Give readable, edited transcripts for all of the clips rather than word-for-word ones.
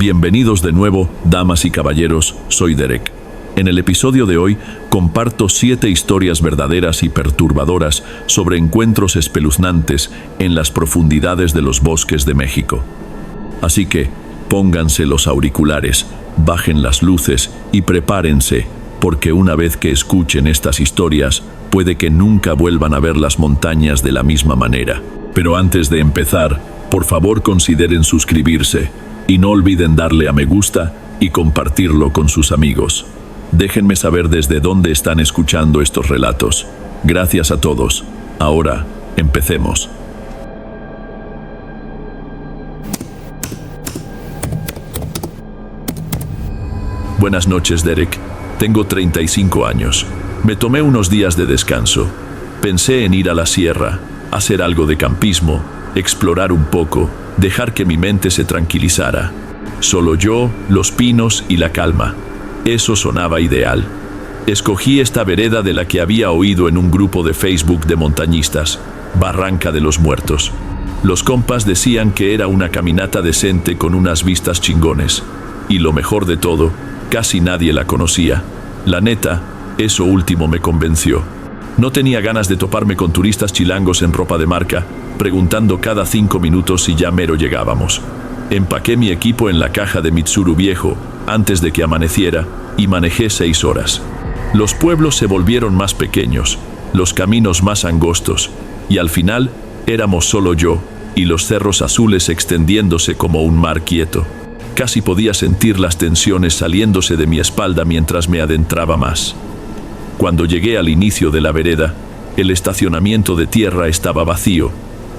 Bienvenidos de nuevo, damas y caballeros, soy Derek. En el episodio de hoy comparto 7 historias verdaderas y perturbadoras sobre encuentros espeluznantes en las profundidades de los bosques de México. Así que, pónganse los auriculares, bajen las luces y prepárense, porque una vez que escuchen estas historias, puede que nunca vuelvan a ver las montañas de la misma manera. Pero antes de empezar, por favor consideren suscribirse y no olviden darle a me gusta y compartirlo con sus amigos. Déjenme saber desde dónde están escuchando estos relatos. Gracias a todos. Ahora, empecemos. Buenas noches, Derek. Tengo 35 años. Me tomé unos días de descanso. Pensé en ir a la sierra, hacer algo de campismo, explorar un poco, dejar que mi mente se tranquilizara. Solo yo, los pinos y la calma. Eso sonaba ideal. Escogí esta vereda de la que había oído en un grupo de Facebook de montañistas, Barranca de los Muertos. Los compas decían que era una caminata decente con unas vistas chingones. Y lo mejor de todo, casi nadie la conocía. La neta, eso último me convenció. No tenía ganas de toparme con turistas chilangos en ropa de marca, preguntando cada 5 minutos si ya mero llegábamos. Empaqué mi equipo en la caja de Mitsuru viejo, antes de que amaneciera, y manejé 6 horas. Los pueblos se volvieron más pequeños, los caminos más angostos, y al final éramos solo yo, y los cerros azules extendiéndose como un mar quieto. Casi podía sentir las tensiones saliéndose de mi espalda mientras me adentraba más. Cuando llegué al inicio de la vereda, el estacionamiento de tierra estaba vacío,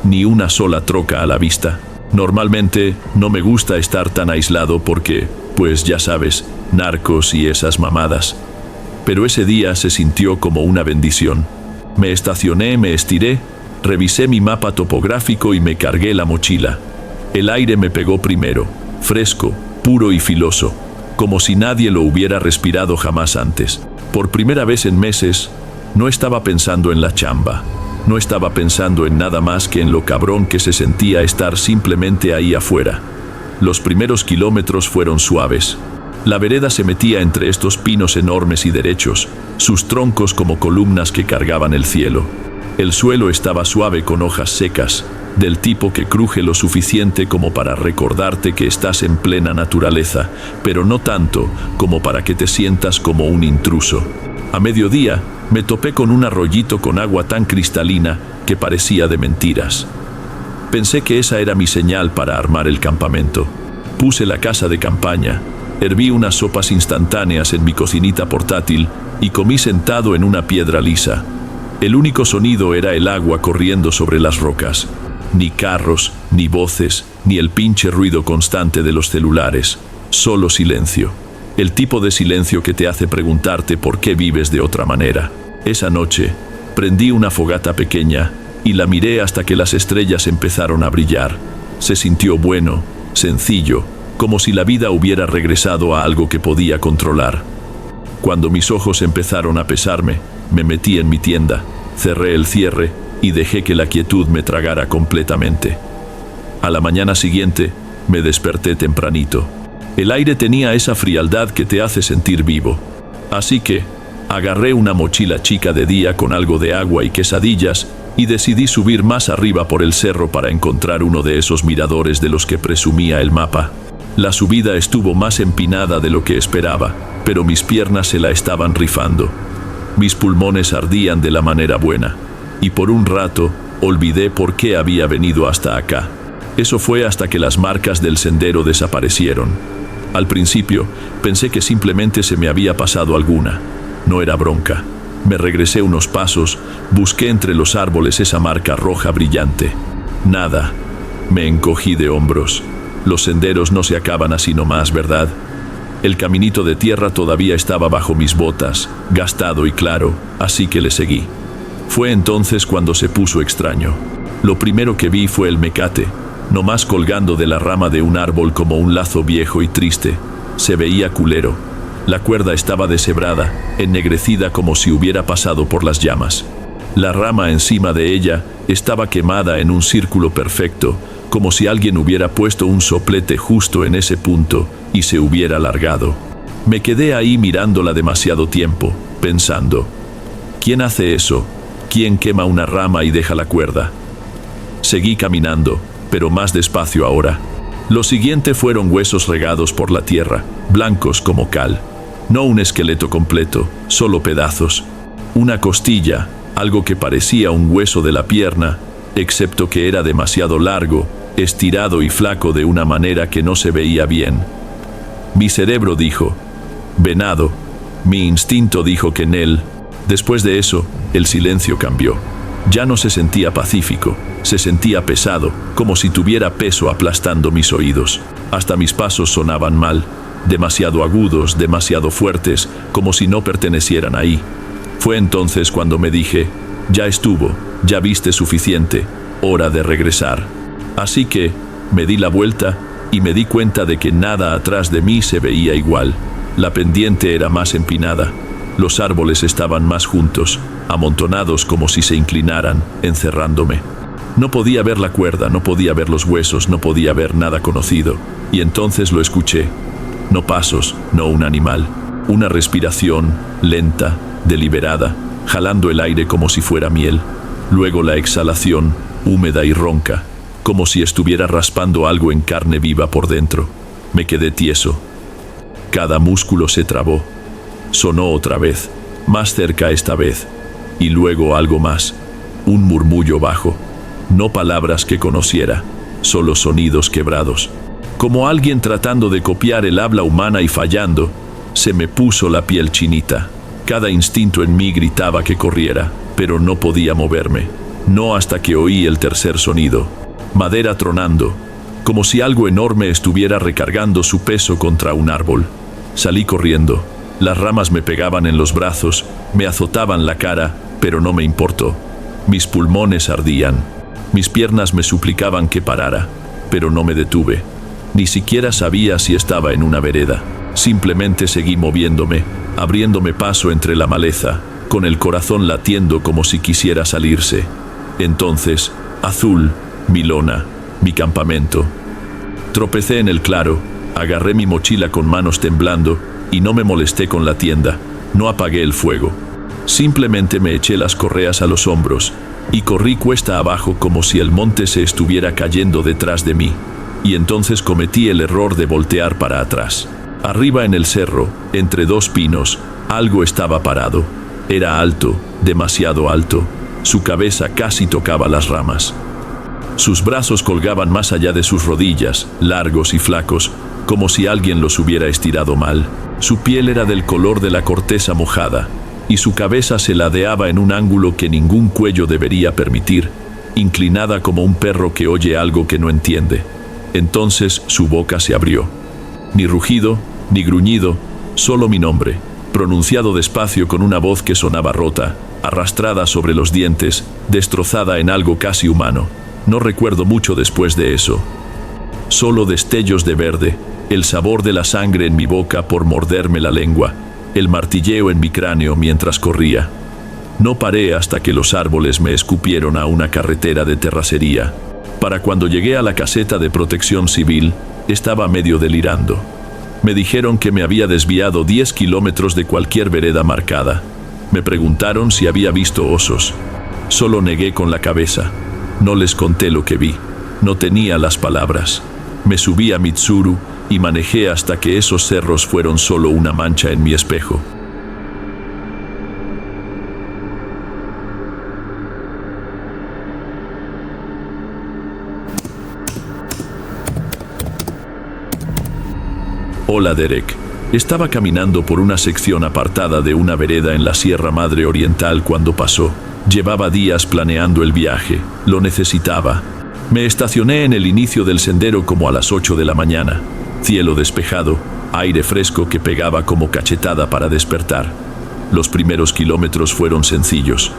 ni una sola troca a la vista. Normalmente no me gusta estar tan aislado porque, pues ya sabes, narcos y esas mamadas. Pero ese día se sintió como una bendición. Me estacioné, me estiré, revisé mi mapa topográfico y me cargué la mochila. El aire me pegó primero, fresco, puro y filoso, como si nadie lo hubiera respirado jamás antes. Por primera vez en meses, no estaba pensando en la chamba. No estaba pensando en nada más que en lo cabrón que se sentía estar simplemente ahí afuera. Los primeros kilómetros fueron suaves. La vereda se metía entre estos pinos enormes y derechos, sus troncos como columnas que cargaban el cielo. El suelo estaba suave con hojas secas, del tipo que cruje lo suficiente como para recordarte que estás en plena naturaleza, pero no tanto como para que te sientas como un intruso. A mediodía, me topé con un arroyito con agua tan cristalina que parecía de mentiras. Pensé que esa era mi señal para armar el campamento. Puse la casa de campaña, herví unas sopas instantáneas en mi cocinita portátil y comí sentado en una piedra lisa. El único sonido era el agua corriendo sobre las rocas. Ni carros, ni voces, ni el pinche ruido constante de los celulares. Solo silencio. El tipo de silencio que te hace preguntarte por qué vives de otra manera. Esa noche, prendí una fogata pequeña y la miré hasta que las estrellas empezaron a brillar. Se sintió bueno, sencillo, como si la vida hubiera regresado a algo que podía controlar. Cuando mis ojos empezaron a pesarme, me metí en mi tienda, cerré el cierre y dejé que la quietud me tragara completamente. A la mañana siguiente, me desperté tempranito. El aire tenía esa frialdad que te hace sentir vivo. Así que, agarré una mochila chica de día con algo de agua y quesadillas y decidí subir más arriba por el cerro para encontrar uno de esos miradores de los que presumía el mapa. La subida estuvo más empinada de lo que esperaba, pero mis piernas se la estaban rifando. Mis pulmones ardían de la manera buena. Y por un rato, olvidé por qué había venido hasta acá. Eso fue hasta que las marcas del sendero desaparecieron. Al principio, pensé que simplemente se me había pasado alguna. No era bronca. Me regresé unos pasos, busqué entre los árboles esa marca roja brillante. Nada. Me encogí de hombros. Los senderos no se acaban así nomás, ¿verdad? El caminito de tierra todavía estaba bajo mis botas, gastado y claro, así que le seguí. Fue entonces cuando se puso extraño. Lo primero que vi fue el mecate, nomás colgando de la rama de un árbol como un lazo viejo y triste. Se veía culero. La cuerda estaba deshebrada, ennegrecida como si hubiera pasado por las llamas. La rama encima de ella estaba quemada en un círculo perfecto, como si alguien hubiera puesto un soplete justo en ese punto y se hubiera largado. Me quedé ahí mirándola demasiado tiempo, pensando, ¿quién hace eso? ¿Quién quema una rama y deja la cuerda? Seguí caminando, pero más despacio ahora. Lo siguiente fueron huesos regados por la tierra, blancos como cal. No un esqueleto completo, solo pedazos. Una costilla, algo que parecía un hueso de la pierna, excepto que era demasiado largo, estirado y flaco de una manera que no se veía bien. Mi cerebro dijo, venado. Mi instinto dijo que Nel. Después de eso, el silencio cambió. Ya no se sentía pacífico, se sentía pesado, como si tuviera peso aplastando mis oídos. Hasta mis pasos sonaban mal, demasiado agudos, demasiado fuertes, como si no pertenecieran ahí. Fue entonces cuando me dije, ya estuvo, ya viste suficiente, hora de regresar. Así que, me di la vuelta y me di cuenta de que nada atrás de mí se veía igual. La pendiente era más empinada. Los árboles estaban más juntos, amontonados como si se inclinaran, encerrándome. No podía ver la cuerda, no podía ver los huesos, no podía ver nada conocido. Y entonces lo escuché. No pasos, no un animal. Una respiración, lenta, deliberada, jalando el aire como si fuera miel. Luego la exhalación, húmeda y ronca, como si estuviera raspando algo en carne viva por dentro. Me quedé tieso. Cada músculo se trabó. Sonó otra vez, más cerca esta vez, y luego algo más, un murmullo bajo, no palabras que conociera, solo sonidos quebrados. Como alguien tratando de copiar el habla humana y fallando, se me puso la piel chinita. Cada instinto en mí gritaba que corriera, pero no podía moverme, no hasta que oí el tercer sonido, madera tronando, como si algo enorme estuviera recargando su peso contra un árbol. Salí corriendo. Las ramas me pegaban en los brazos, me azotaban la cara, pero no me importó. Mis pulmones ardían. Mis piernas me suplicaban que parara, pero no me detuve. Ni siquiera sabía si estaba en una vereda. Simplemente seguí moviéndome, abriéndome paso entre la maleza, con el corazón latiendo como si quisiera salirse. Entonces, azul, mi lona, mi campamento. Tropecé en el claro, agarré mi mochila con manos temblando, y no me molesté con la tienda, no apagué el fuego. Simplemente me eché las correas a los hombros y corrí cuesta abajo como si el monte se estuviera cayendo detrás de mí. Y entonces cometí el error de voltear para atrás. Arriba en el cerro, entre dos pinos, algo estaba parado. Era alto, demasiado alto. Su cabeza casi tocaba las ramas. Sus brazos colgaban más allá de sus rodillas, largos y flacos, como si alguien los hubiera estirado mal. Su piel era del color de la corteza mojada, y su cabeza se ladeaba en un ángulo que ningún cuello debería permitir, inclinada como un perro que oye algo que no entiende. Entonces su boca se abrió. Ni rugido, ni gruñido, solo mi nombre, pronunciado despacio con una voz que sonaba rota, arrastrada sobre los dientes, destrozada en algo casi humano. No recuerdo mucho después de eso. Solo destellos de verde, el sabor de la sangre en mi boca por morderme la lengua, el martilleo en mi cráneo mientras corría. No paré hasta que los árboles me escupieron a una carretera de terracería. Para cuando llegué a la caseta de protección civil, estaba medio delirando. Me dijeron que me había desviado 10 kilómetros de cualquier vereda marcada. Me preguntaron si había visto osos. Solo negué con la cabeza. No les conté lo que vi. No tenía las palabras. Me subí a Mitsuru y manejé hasta que esos cerros fueron solo una mancha en mi espejo. Hola Derek. Estaba caminando por una sección apartada de una vereda en la Sierra Madre Oriental cuando pasó. Llevaba días planeando el viaje. Lo necesitaba. Me estacioné en el inicio del sendero como a las 8 de la mañana. Cielo despejado, aire fresco que pegaba como cachetada para despertar. Los primeros kilómetros fueron sencillos.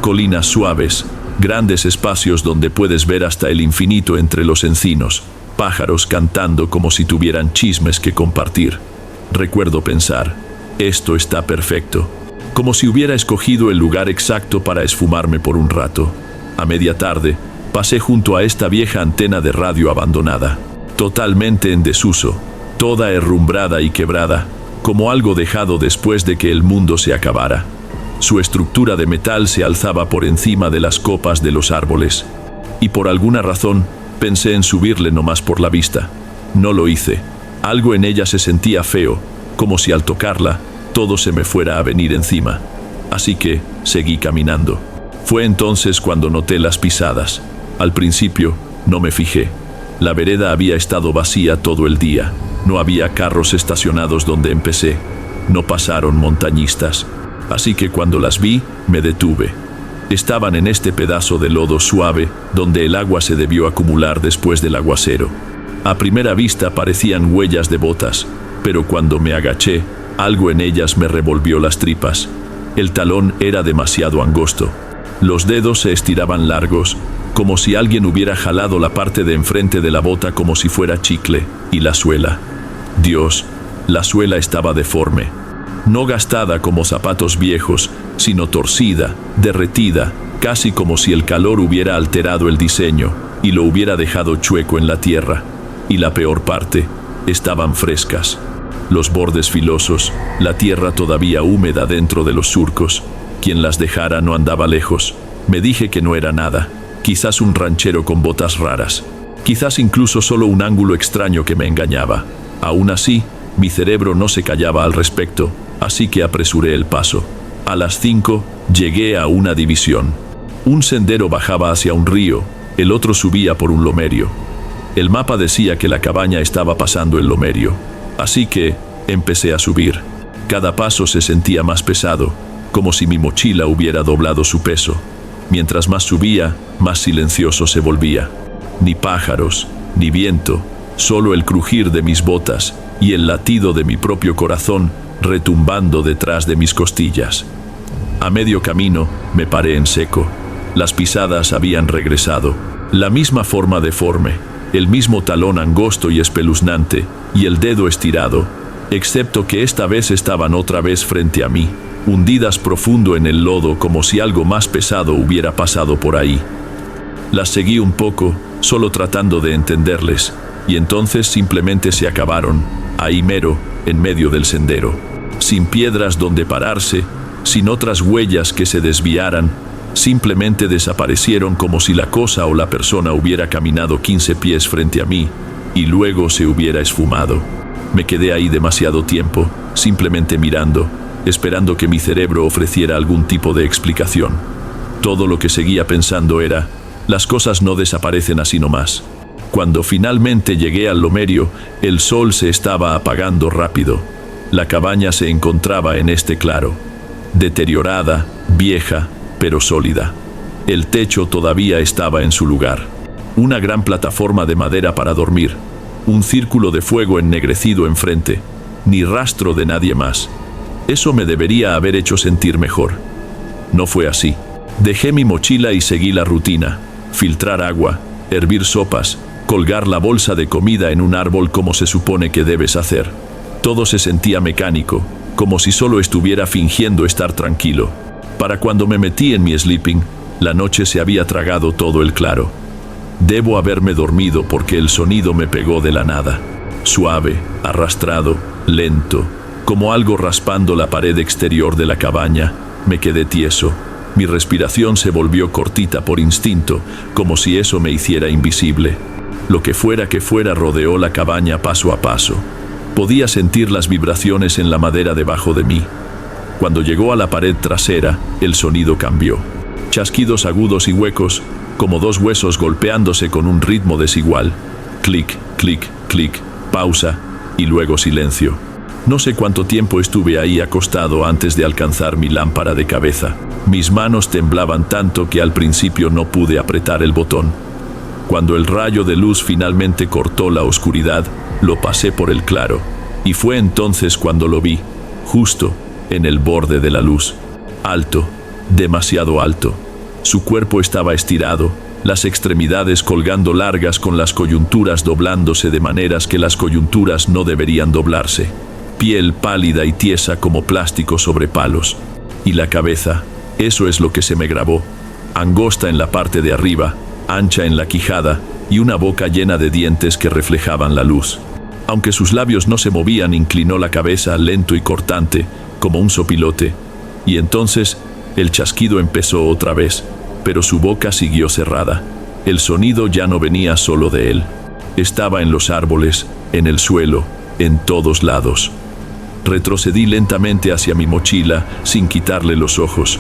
Colinas suaves, grandes espacios donde puedes ver hasta el infinito entre los encinos, pájaros cantando como si tuvieran chismes que compartir. Recuerdo pensar, esto está perfecto, como si hubiera escogido el lugar exacto para esfumarme por un rato. A media tarde, Pasé junto a esta vieja antena de radio abandonada, totalmente en desuso, toda herrumbrada y quebrada, como algo dejado después de que el mundo se acabara. Su estructura de metal se alzaba por encima de las copas de los árboles, y por alguna razón pensé en subirle nomás por la vista. No lo hice. Algo en ella se sentía feo, como si al tocarla todo se me fuera a venir encima. Así que seguí caminando. Fue entonces cuando noté las pisadas. Al principio no me fijé. La vereda había estado vacía todo el día. No había carros estacionados donde empecé. No pasaron montañistas. Así que cuando las vi, me detuve. Estaban en este pedazo de lodo suave donde el agua se debió acumular después del aguacero. A primera vista parecían huellas de botas, pero cuando me agaché, algo en ellas me revolvió las tripas. El talón era demasiado angosto. Los dedos se estiraban largos, como si alguien hubiera jalado la parte de enfrente de la bota como si fuera chicle, y la suela. Dios, la suela estaba deforme. No gastada como zapatos viejos, sino torcida, derretida, casi como si el calor hubiera alterado el diseño y lo hubiera dejado chueco en la tierra. Y la peor parte, estaban frescas. Los bordes filosos, la tierra todavía húmeda dentro de los surcos. Quien las dejara no andaba lejos. Me dije que no era nada, quizás un ranchero con botas raras, quizás incluso solo un ángulo extraño que me engañaba. Aún así, mi cerebro no se callaba al respecto, así que apresuré el paso. A las 5, llegué a una división. Un sendero bajaba hacia un río, el otro subía por un lomerio. El mapa decía que la cabaña estaba pasando el lomerio, así que empecé a subir. Cada paso se sentía más pesado, como si mi mochila hubiera doblado su peso. Mientras más subía, más silencioso se volvía. Ni pájaros, ni viento, solo el crujir de mis botas y el latido de mi propio corazón retumbando detrás de mis costillas. A medio camino me paré en seco. Las pisadas habían regresado. La misma forma deforme, el mismo talón angosto y espeluznante, y el dedo estirado, excepto que esta vez estaban otra vez frente a mí, hundidas profundo en el lodo como si algo más pesado hubiera pasado por ahí. Las seguí un poco, solo tratando de entenderles, y entonces simplemente se acabaron, ahí mero, en medio del sendero. Sin piedras donde pararse, sin otras huellas que se desviaran, simplemente desaparecieron como si la cosa o la persona hubiera caminado 15 pies frente a mí y luego se hubiera esfumado. Me quedé ahí demasiado tiempo, simplemente mirando, esperando que mi cerebro ofreciera algún tipo de explicación. Todo lo que seguía pensando era, las cosas no desaparecen así nomás. Cuando finalmente llegué al lomerio, el sol se estaba apagando rápido. La cabaña se encontraba en este claro, deteriorada, vieja, pero sólida. El techo todavía estaba en su lugar. Una gran plataforma de madera para dormir. Un círculo de fuego ennegrecido enfrente. Ni rastro de nadie más. Eso me debería haber hecho sentir mejor. No fue así. Dejé mi mochila y seguí la rutina. Filtrar agua, hervir sopas, colgar la bolsa de comida en un árbol como se supone que debes hacer. Todo se sentía mecánico, como si solo estuviera fingiendo estar tranquilo. Para cuando me metí en mi sleeping, la noche se había tragado todo el claro. Debo haberme dormido porque el sonido me pegó de la nada. Suave, arrastrado, lento, como algo raspando la pared exterior de la cabaña. Me quedé tieso. Mi respiración se volvió cortita por instinto, como si eso me hiciera invisible. Lo que fuera rodeó la cabaña paso a paso. Podía sentir las vibraciones en la madera debajo de mí. Cuando llegó a la pared trasera, el sonido cambió. Chasquidos agudos y huecos, como dos huesos golpeándose con un ritmo desigual. Clic, clic, clic, pausa, y luego silencio. No sé cuánto tiempo estuve ahí acostado antes de alcanzar mi lámpara de cabeza. Mis manos temblaban tanto que al principio no pude apretar el botón. Cuando el rayo de luz finalmente cortó la oscuridad, lo pasé por el claro, y fue entonces cuando lo vi, justo en el borde de la luz. Alto, demasiado alto. Su cuerpo estaba estirado, las extremidades colgando largas con las coyunturas doblándose de maneras que las coyunturas no deberían doblarse. Piel pálida y tiesa como plástico sobre palos. Y la cabeza, eso es lo que se me grabó, angosta en la parte de arriba, ancha en la quijada, y una boca llena de dientes que reflejaban la luz. Aunque sus labios no se movían, inclinó la cabeza lento y cortante, como un sopilote, y entonces el chasquido empezó otra vez, pero su boca siguió cerrada. El sonido ya no venía solo de él. Estaba en los árboles, en el suelo, en todos lados. Retrocedí lentamente hacia mi mochila, sin quitarle los ojos.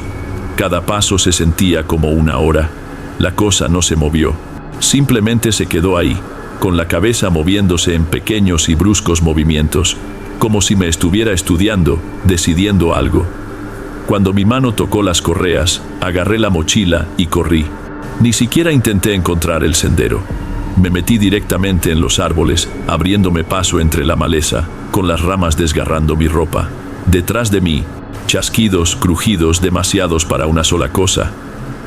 Cada paso se sentía como una hora. La cosa no se movió. Simplemente se quedó ahí, con la cabeza moviéndose en pequeños y bruscos movimientos, como si me estuviera estudiando, decidiendo algo. Cuando mi mano tocó las correas, agarré la mochila y corrí. Ni siquiera intenté encontrar el sendero. Me metí directamente en los árboles, abriéndome paso entre la maleza, con las ramas desgarrando mi ropa. Detrás de mí, chasquidos, crujidos demasiados para una sola cosa.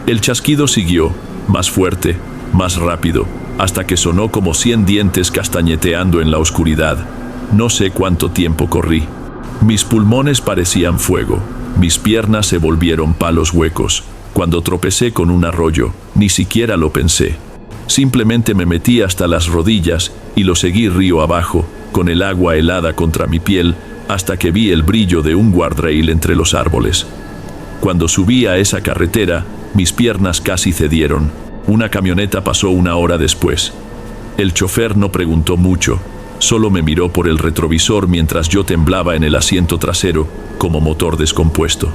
El chasquido siguió, más fuerte, más rápido, hasta que sonó como 100 dientes castañeteando en la oscuridad. No sé cuánto tiempo corrí. Mis pulmones parecían fuego. Mis piernas se volvieron palos huecos. Cuando tropecé con un arroyo, ni siquiera lo pensé. Simplemente me metí hasta las rodillas y lo seguí río abajo, con el agua helada contra mi piel, hasta que vi el brillo de un guardrail entre los árboles. Cuando subí a esa carretera, mis piernas casi cedieron. Una camioneta pasó una hora después. El chofer no preguntó mucho, solo me miró por el retrovisor mientras yo temblaba en el asiento trasero, como motor descompuesto.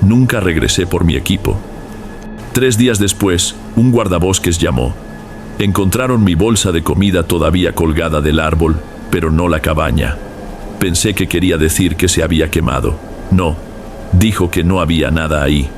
Nunca regresé por mi equipo. 3 días después, un guardabosques llamó. Encontraron mi bolsa de comida todavía colgada del árbol, pero no la cabaña. Pensé que quería decir que se había quemado. No, dijo que no había nada ahí.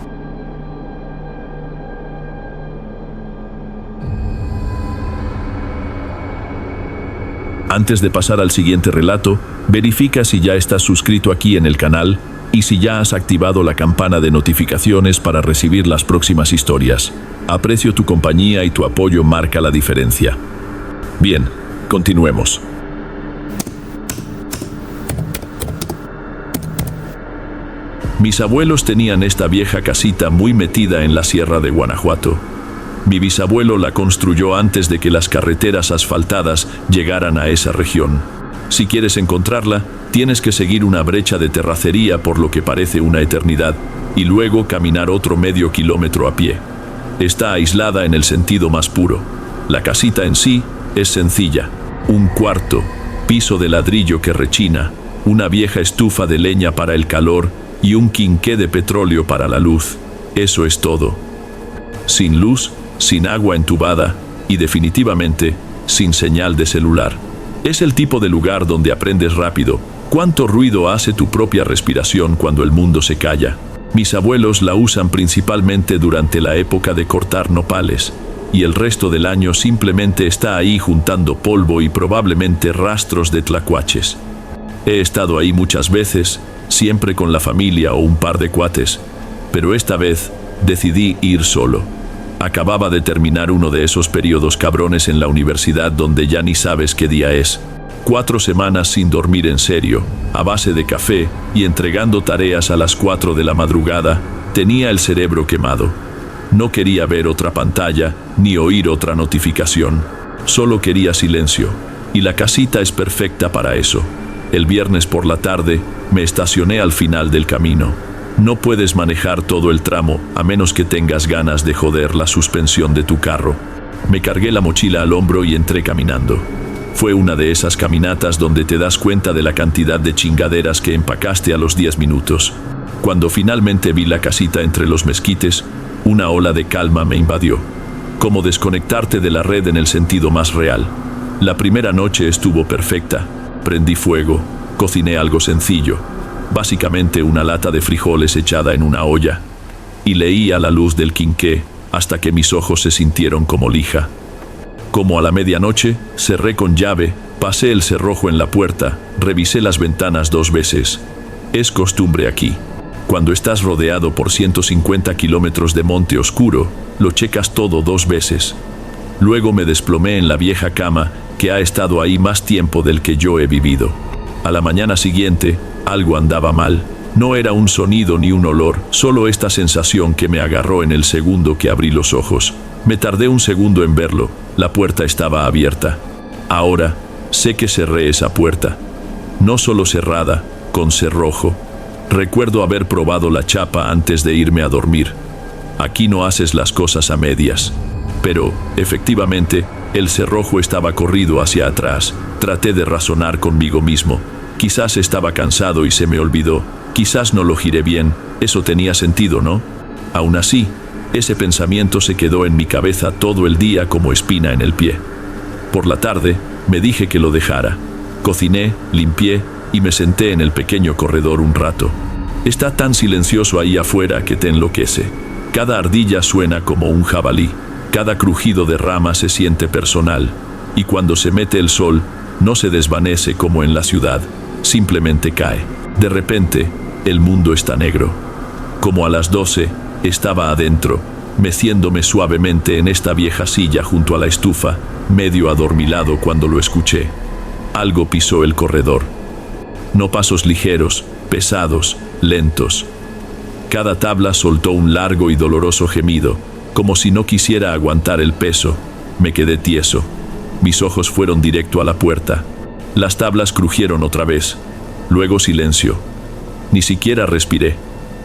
Antes de pasar al siguiente relato, verifica si ya estás suscrito aquí en el canal y si ya has activado la campana de notificaciones para recibir las próximas historias. Aprecio tu compañía y tu apoyo marca la diferencia. Bien, continuemos. Mis abuelos tenían esta vieja casita muy metida en la sierra de Guanajuato. Mi bisabuelo la construyó antes de que las carreteras asfaltadas llegaran a esa región. Si quieres encontrarla, tienes que seguir una brecha de terracería por lo que parece una eternidad, y luego caminar otro medio kilómetro a pie. Está aislada en el sentido más puro. La casita en sí es sencilla. Un cuarto, piso de ladrillo que rechina, una vieja estufa de leña para el calor y un quinqué de petróleo para la luz. Eso es todo. Sin luz, sin agua entubada y definitivamente sin señal de celular. Es el tipo de lugar donde aprendes rápido cuánto ruido hace tu propia respiración cuando el mundo se calla. Mis abuelos la usan principalmente durante la época de cortar nopales, y el resto del año simplemente está ahí juntando polvo y probablemente rastros de tlacuaches. He estado ahí muchas veces, siempre con la familia o un par de cuates, pero esta vez decidí ir solo. Acababa de terminar uno de esos periodos cabrones en la universidad donde ya ni sabes qué día es. 4 semanas sin dormir en serio, a base de café y entregando tareas a las 4 de la madrugada, tenía el cerebro quemado. No quería ver otra pantalla, ni oír otra notificación. Solo quería silencio, y la casita es perfecta para eso. El viernes por la tarde, me estacioné al final del camino. No puedes manejar todo el tramo, a menos que tengas ganas de joder la suspensión de tu carro. Me cargué la mochila al hombro y entré caminando. Fue una de esas caminatas donde te das cuenta de la cantidad de chingaderas que empacaste a los 10 minutos. Cuando finalmente vi la casita entre los mezquites, una ola de calma me invadió. Como desconectarte de la red en el sentido más real. La primera noche estuvo perfecta. Prendí fuego, cociné algo sencillo, básicamente una lata de frijoles echada en una olla, y leí a la luz del quinqué hasta que mis ojos se sintieron como lija. Como a la medianoche, cerré con llave, pasé el cerrojo en la puerta, revisé las ventanas 2 veces. Es costumbre aquí. Cuando estás rodeado por 150 kilómetros de monte oscuro, lo checas todo 2 veces. Luego me desplomé en la vieja cama que ha estado ahí más tiempo del que yo he vivido. A la mañana siguiente, algo andaba mal. No era un sonido ni un olor, solo esta sensación que me agarró en el segundo que abrí los ojos. Me tardé un segundo en verlo. La puerta estaba abierta. Ahora sé que cerré esa puerta. No solo cerrada, con cerrojo. Recuerdo haber probado la chapa antes de irme a dormir. Aquí no haces las cosas a medias. Pero, efectivamente, el cerrojo estaba corrido hacia atrás. Traté de razonar conmigo mismo. Quizás estaba cansado y se me olvidó. Quizás no lo giré bien. Eso tenía sentido, ¿no? Aún así, ese pensamiento se quedó en mi cabeza todo el día como espina en el pie. Por la tarde, me dije que lo dejara. Cociné, limpié y me senté en el pequeño corredor un rato. Está tan silencioso ahí afuera que te enloquece. Cada ardilla suena como un jabalí. Cada crujido de rama se siente personal. Y cuando se mete el sol, no se desvanece como en la ciudad. Simplemente cae. De repente, el mundo está negro. Como a las 12, estaba adentro, meciéndome suavemente en esta vieja silla junto a la estufa, medio adormilado cuando lo escuché. Algo pisó el corredor. No pasos ligeros, pesados, lentos. Cada tabla soltó un largo y doloroso gemido, como si no quisiera aguantar el peso. Me quedé tieso. Mis ojos fueron directo a la puerta. Las tablas crujieron otra vez. Luego silencio. Ni siquiera respiré.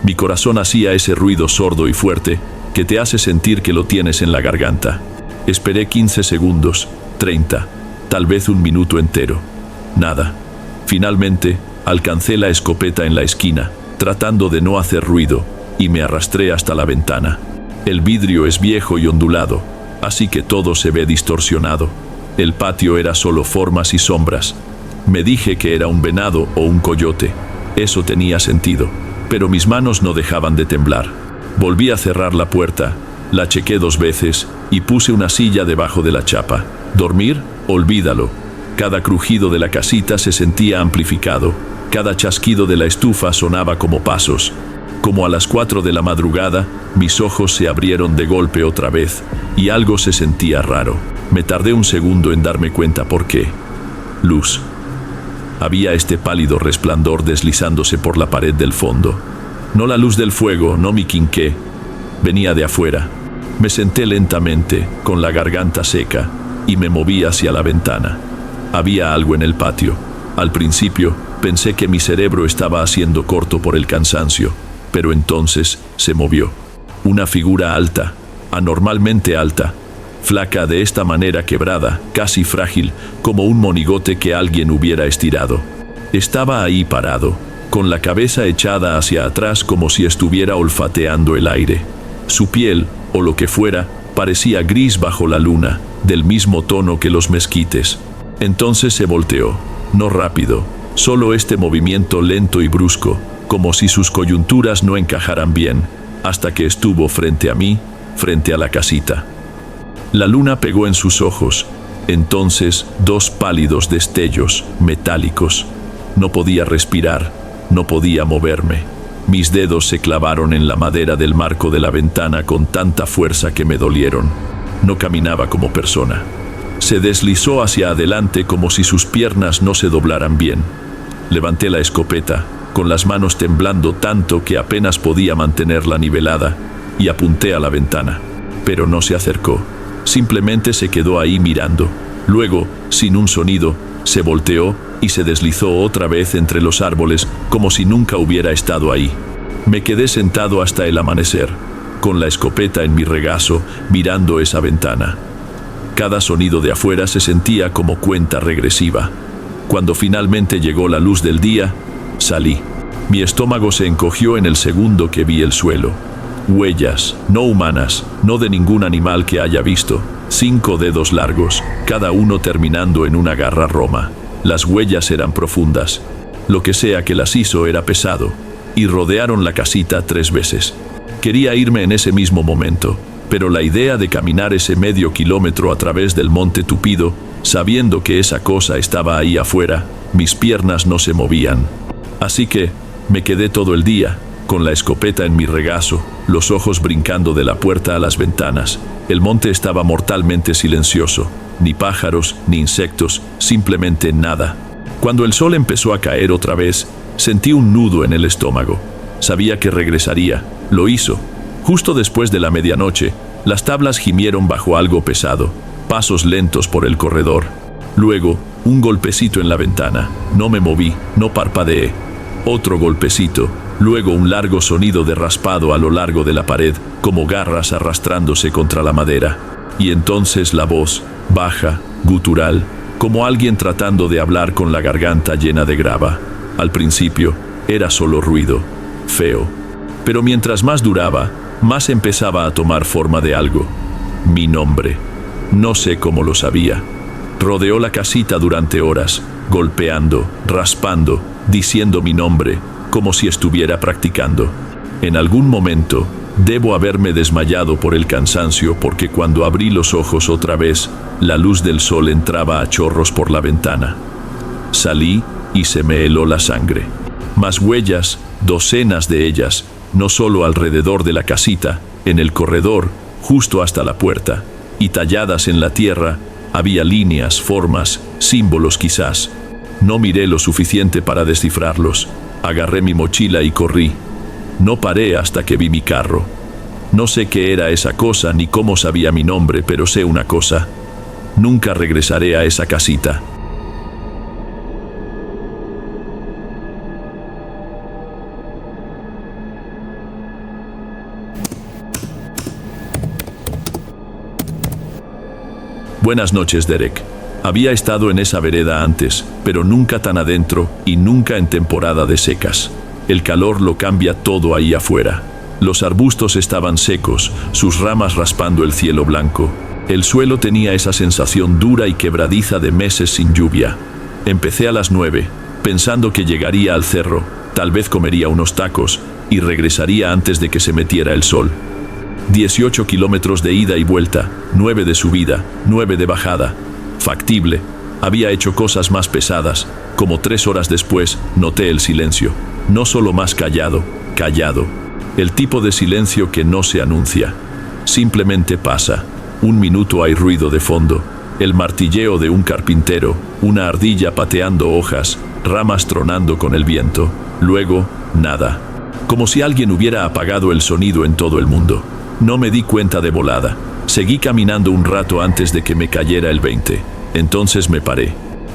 Mi corazón hacía ese ruido sordo y fuerte que te hace sentir que lo tienes en la garganta. Esperé 15 segundos, 30, tal vez un minuto entero. Nada. Finalmente, alcancé la escopeta en la esquina, tratando de no hacer ruido, y me arrastré hasta la ventana. El vidrio es viejo y ondulado, así que todo se ve distorsionado. El patio era solo formas y sombras. Me dije que era un venado o un coyote. Eso tenía sentido, pero mis manos no dejaban de temblar. Volví a cerrar la puerta, la chequé 2 veces y puse una silla debajo de la chapa. ¿Dormir? Olvídalo. Cada crujido de la casita se sentía amplificado. Cada chasquido de la estufa sonaba como pasos. Como a las 4 de la madrugada, mis ojos se abrieron de golpe otra vez y algo se sentía raro. Me tardé un segundo en darme cuenta por qué. Luz. Había este pálido resplandor deslizándose por la pared del fondo. No la luz del fuego, no mi quinqué. Venía de afuera. Me senté lentamente, con la garganta seca, y me moví hacia la ventana. Había algo en el patio. Al principio, pensé que mi cerebro estaba haciendo corto por el cansancio, pero entonces se movió. Una figura alta, anormalmente alta, flaca de esta manera quebrada, casi frágil, como un monigote que alguien hubiera estirado. Estaba ahí parado, con la cabeza echada hacia atrás como si estuviera olfateando el aire. Su piel, o lo que fuera, parecía gris bajo la luna, del mismo tono que los mezquites. Entonces se volteó, no rápido, solo este movimiento lento y brusco, como si sus coyunturas no encajaran bien, hasta que estuvo frente a mí, frente a la casita. La luna pegó en sus ojos, entonces 2 pálidos destellos, metálicos. No podía respirar, no podía moverme. Mis dedos se clavaron en la madera del marco de la ventana con tanta fuerza que me dolieron. No caminaba como persona. Se deslizó hacia adelante como si sus piernas no se doblaran bien. Levanté la escopeta, con las manos temblando tanto que apenas podía mantenerla nivelada, y apunté a la ventana. Pero no se acercó. Simplemente se quedó ahí mirando. Luego, sin un sonido, se volteó y se deslizó otra vez entre los árboles como si nunca hubiera estado ahí. Me quedé sentado hasta el amanecer, con la escopeta en mi regazo, mirando esa ventana. Cada sonido de afuera se sentía como cuenta regresiva. Cuando finalmente llegó la luz del día, salí. Mi estómago se encogió en el segundo que vi el suelo. Huellas, no humanas, no de ningún animal que haya visto. 5 dedos largos, cada uno terminando en una garra roma. Las huellas eran profundas. Lo que sea que las hizo era pesado, y rodearon la casita 3 veces. Quería irme en ese mismo momento, pero la idea de caminar ese medio kilómetro a través del monte tupido, sabiendo que esa cosa estaba ahí afuera, mis piernas no se movían. Así que me quedé todo el día, con la escopeta en mi regazo, los ojos brincando de la puerta a las ventanas. El monte estaba mortalmente silencioso, ni pájaros, ni insectos, simplemente nada. Cuando el sol empezó a caer otra vez, sentí un nudo en el estómago. Sabía que regresaría, lo hizo. Justo después de la medianoche, Las tablas gimieron bajo algo pesado, pasos lentos por el corredor. Luego, un golpecito en la ventana. No me moví, no parpadeé. Otro golpecito, luego un largo sonido de raspado a lo largo de la pared, como garras arrastrándose contra la madera. Y entonces la voz, baja, gutural, como alguien tratando de hablar con la garganta llena de grava. Al principio, era solo ruido, feo. Pero mientras más duraba, más empezaba a tomar forma de algo. Mi nombre. No sé cómo lo sabía. Rodeó la casita durante horas, golpeando, raspando, diciendo mi nombre, como si estuviera practicando. En algún momento, debo haberme desmayado por el cansancio porque cuando abrí los ojos otra vez, la luz del sol entraba a chorros por la ventana. Salí y se me heló la sangre. Más huellas, docenas de ellas, no solo alrededor de la casita, en el corredor, justo hasta la puerta, y talladas en la tierra, había líneas, formas, símbolos quizás. No miré lo suficiente para descifrarlos. Agarré mi mochila y corrí. No paré hasta que vi mi carro. No sé qué era esa cosa ni cómo sabía mi nombre, pero sé una cosa. Nunca regresaré a esa casita. Buenas noches, Derek. Había estado en esa vereda antes, pero nunca tan adentro y nunca en temporada de secas. El calor lo cambia todo ahí afuera. Los arbustos estaban secos, sus ramas raspando el cielo blanco. El suelo tenía esa sensación dura y quebradiza de meses sin lluvia. Empecé a las 9, pensando que llegaría al cerro, tal vez comería unos tacos y regresaría antes de que se metiera el sol. 18 kilómetros de ida y vuelta, 9 de subida, 9 de bajada. Factible. Había hecho cosas más pesadas. Como 3 horas después, noté el silencio. No solo más callado, callado. El tipo de silencio que no se anuncia. Simplemente pasa. Un minuto hay ruido de fondo. El martilleo de un carpintero, una ardilla pateando hojas, ramas tronando con el viento. Luego, nada. Como si alguien hubiera apagado el sonido en todo el mundo. No me di cuenta de volada. Seguí caminando un rato antes de que me cayera el 20. Entonces me paré.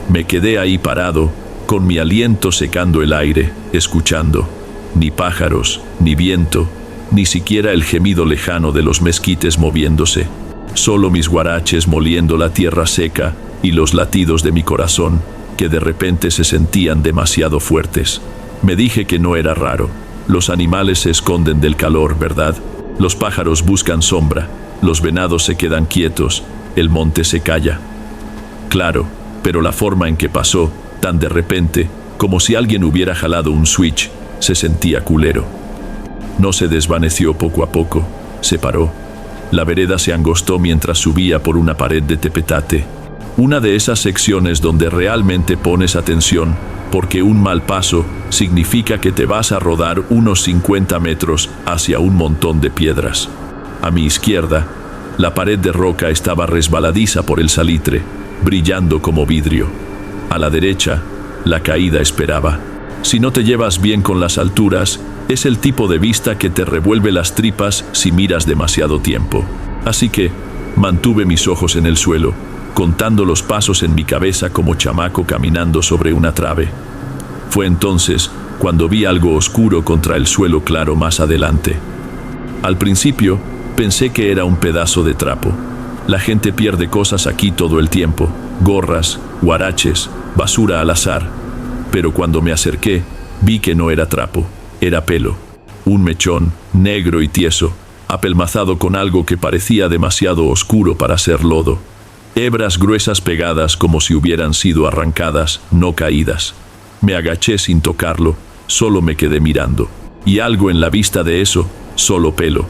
Me quedé ahí parado, con mi aliento secando el aire, escuchando. Ni pájaros, ni viento, ni siquiera el gemido lejano de los mezquites moviéndose. Solo mis guaraches moliendo la tierra seca y los latidos de mi corazón, que de repente se sentían demasiado fuertes. Me dije que no era raro. Los animales se esconden del calor, ¿verdad? Los pájaros buscan sombra, los venados se quedan quietos, el monte se calla. Claro, pero la forma en que pasó, tan de repente, como si alguien hubiera jalado un switch, se sentía culero. No se desvaneció poco a poco, se paró. La vereda se angostó mientras subía por una pared de tepetate. Una de esas secciones donde realmente pones atención, porque un mal paso significa que te vas a rodar unos 50 metros hacia un montón de piedras. A mi izquierda, la pared de roca estaba resbaladiza por el salitre, brillando como vidrio. A la derecha, la caída esperaba. Si no te llevas bien con las alturas, es el tipo de vista que te revuelve las tripas si miras demasiado tiempo. Así que mantuve mis ojos en el suelo, contando los pasos en mi cabeza como chamaco caminando sobre una trave. Fue entonces cuando vi algo oscuro contra el suelo claro más adelante. Al principio, pensé que era un pedazo de trapo. La gente pierde cosas aquí todo el tiempo, gorras, guaraches, basura al azar. Pero cuando me acerqué, vi que no era trapo, era pelo. Un mechón, negro y tieso, apelmazado con algo que parecía demasiado oscuro para ser lodo. Hebras gruesas pegadas como si hubieran sido arrancadas, no caídas. Me agaché sin tocarlo, solo me quedé mirando. Y algo en la vista de eso, solo pelo.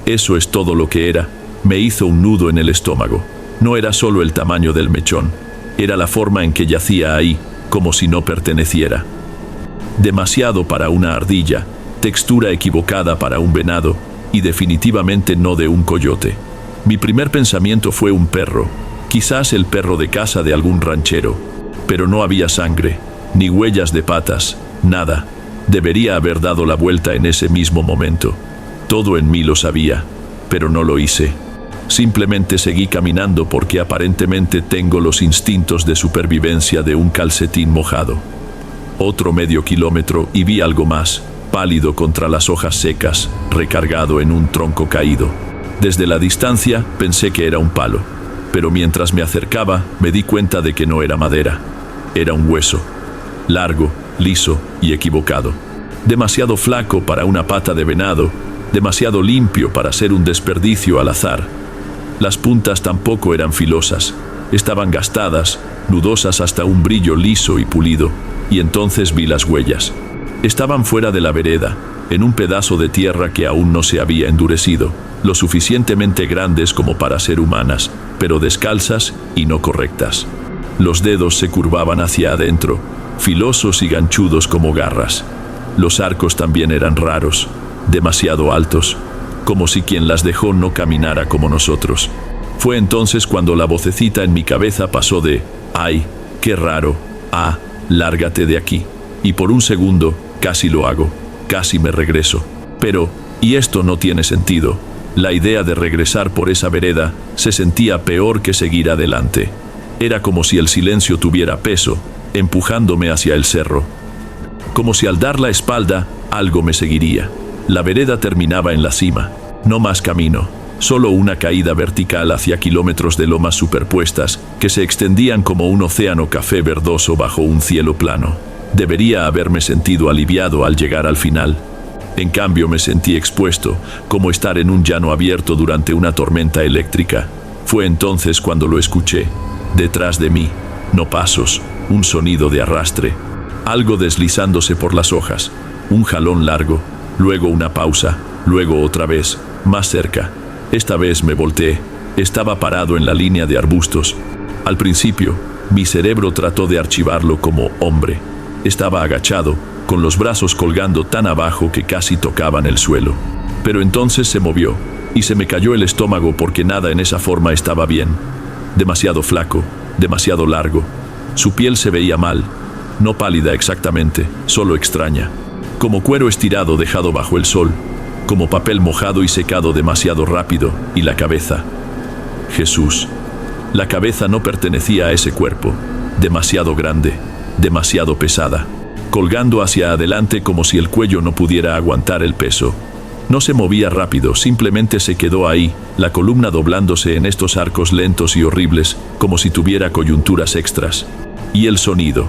Eso es todo lo que era. Me hizo un nudo en el estómago. No era solo el tamaño del mechón, era la forma en que yacía ahí, como si no perteneciera. Demasiado para una ardilla, textura equivocada para un venado, y definitivamente no de un coyote. Mi primer pensamiento fue un perro, quizás el perro de casa de algún ranchero, pero no había sangre, ni huellas de patas, nada. Debería haber dado la vuelta en ese mismo momento. Todo en mí lo sabía, pero no lo hice. Simplemente seguí caminando porque aparentemente tengo los instintos de supervivencia de un calcetín mojado. Otro medio kilómetro y vi algo más, pálido contra las hojas secas, recargado en un tronco caído. Desde la distancia pensé que era un palo, pero mientras me acercaba me di cuenta de que no era madera. Era un hueso, largo, liso y equivocado. Demasiado flaco para una pata de venado, demasiado limpio para ser un desperdicio al azar. Las puntas tampoco eran filosas, estaban gastadas, nudosas hasta un brillo liso y pulido, y entonces vi las huellas. Estaban fuera de la vereda, en un pedazo de tierra que aún no se había endurecido, lo suficientemente grandes como para ser humanas, pero descalzas y no correctas. Los dedos se curvaban hacia adentro, filosos y ganchudos como garras. Los arcos también eran raros, demasiado altos, como si quien las dejó no caminara como nosotros. Fue entonces cuando la vocecita en mi cabeza pasó de «ay, qué raro» a «lárgate de aquí». Y por un segundo, casi lo hago, casi me regreso. Pero, y esto no tiene sentido, la idea de regresar por esa vereda se sentía peor que seguir adelante. Era como si el silencio tuviera peso, empujándome hacia el cerro. Como si al dar la espalda, algo me seguiría. La vereda terminaba en la cima. No más camino, solo una caída vertical hacia kilómetros de lomas superpuestas que se extendían como un océano café verdoso bajo un cielo plano. Debería haberme sentido aliviado al llegar al final. En cambio me sentí expuesto, como estar en un llano abierto durante una tormenta eléctrica. Fue entonces cuando lo escuché. Detrás de mí, no pasos, un sonido de arrastre. Algo deslizándose por las hojas, un jalón largo, luego una pausa, luego otra vez, más cerca. Esta vez me volteé. Estaba parado en la línea de arbustos. Al principio, mi cerebro trató de archivarlo como hombre. Estaba agachado, con los brazos colgando tan abajo que casi tocaban el suelo. Pero entonces se movió, y se me cayó el estómago porque nada en esa forma estaba bien. Demasiado flaco, demasiado largo. Su piel se veía mal, no pálida exactamente, solo extraña. Como cuero estirado dejado bajo el sol, como papel mojado y secado demasiado rápido, y la cabeza. Jesús. La cabeza no pertenecía a ese cuerpo, demasiado grande, demasiado pesada, colgando hacia adelante como si el cuello no pudiera aguantar el peso. No se movía rápido, simplemente se quedó ahí, la columna doblándose en estos arcos lentos y horribles, como si tuviera coyunturas extras. Y el sonido.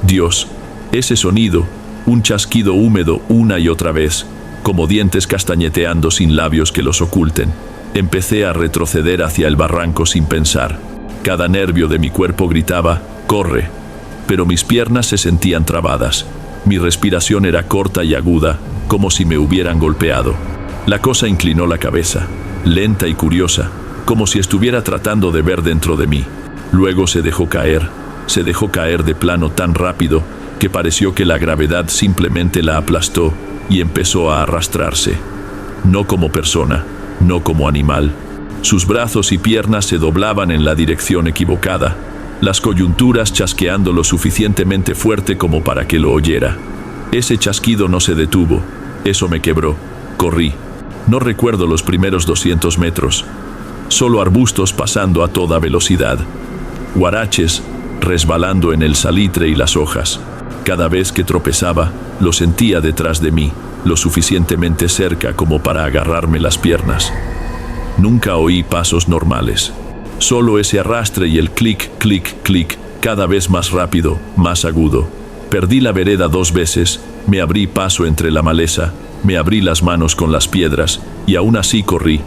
Dios, ese sonido, un chasquido húmedo una y otra vez, como dientes castañeteando sin labios que los oculten. Empecé a retroceder hacia el barranco sin pensar. Cada nervio de mi cuerpo gritaba, «corre», pero mis piernas se sentían trabadas. Mi respiración era corta y aguda, como si me hubieran golpeado. La cosa inclinó la cabeza, lenta y curiosa, como si estuviera tratando de ver dentro de mí. Luego se dejó caer de plano tan rápido que pareció que la gravedad simplemente la aplastó y empezó a arrastrarse. No como persona, no como animal. Sus brazos y piernas se doblaban en la dirección equivocada, las coyunturas chasqueando lo suficientemente fuerte como para que lo oyera. Ese chasquido no se detuvo, eso me quebró. Corrí. No recuerdo los primeros 200 metros. Solo arbustos pasando a toda velocidad. Huaraches resbalando en el salitre y las hojas. Cada vez que tropezaba, lo sentía detrás de mí, lo suficientemente cerca como para agarrarme las piernas. Nunca oí pasos normales. Solo ese arrastre y el clic, clic, clic, cada vez más rápido, más agudo. Perdí la vereda 2 veces, me abrí paso entre la maleza, me abrí las manos con las piedras, y aún así corrí.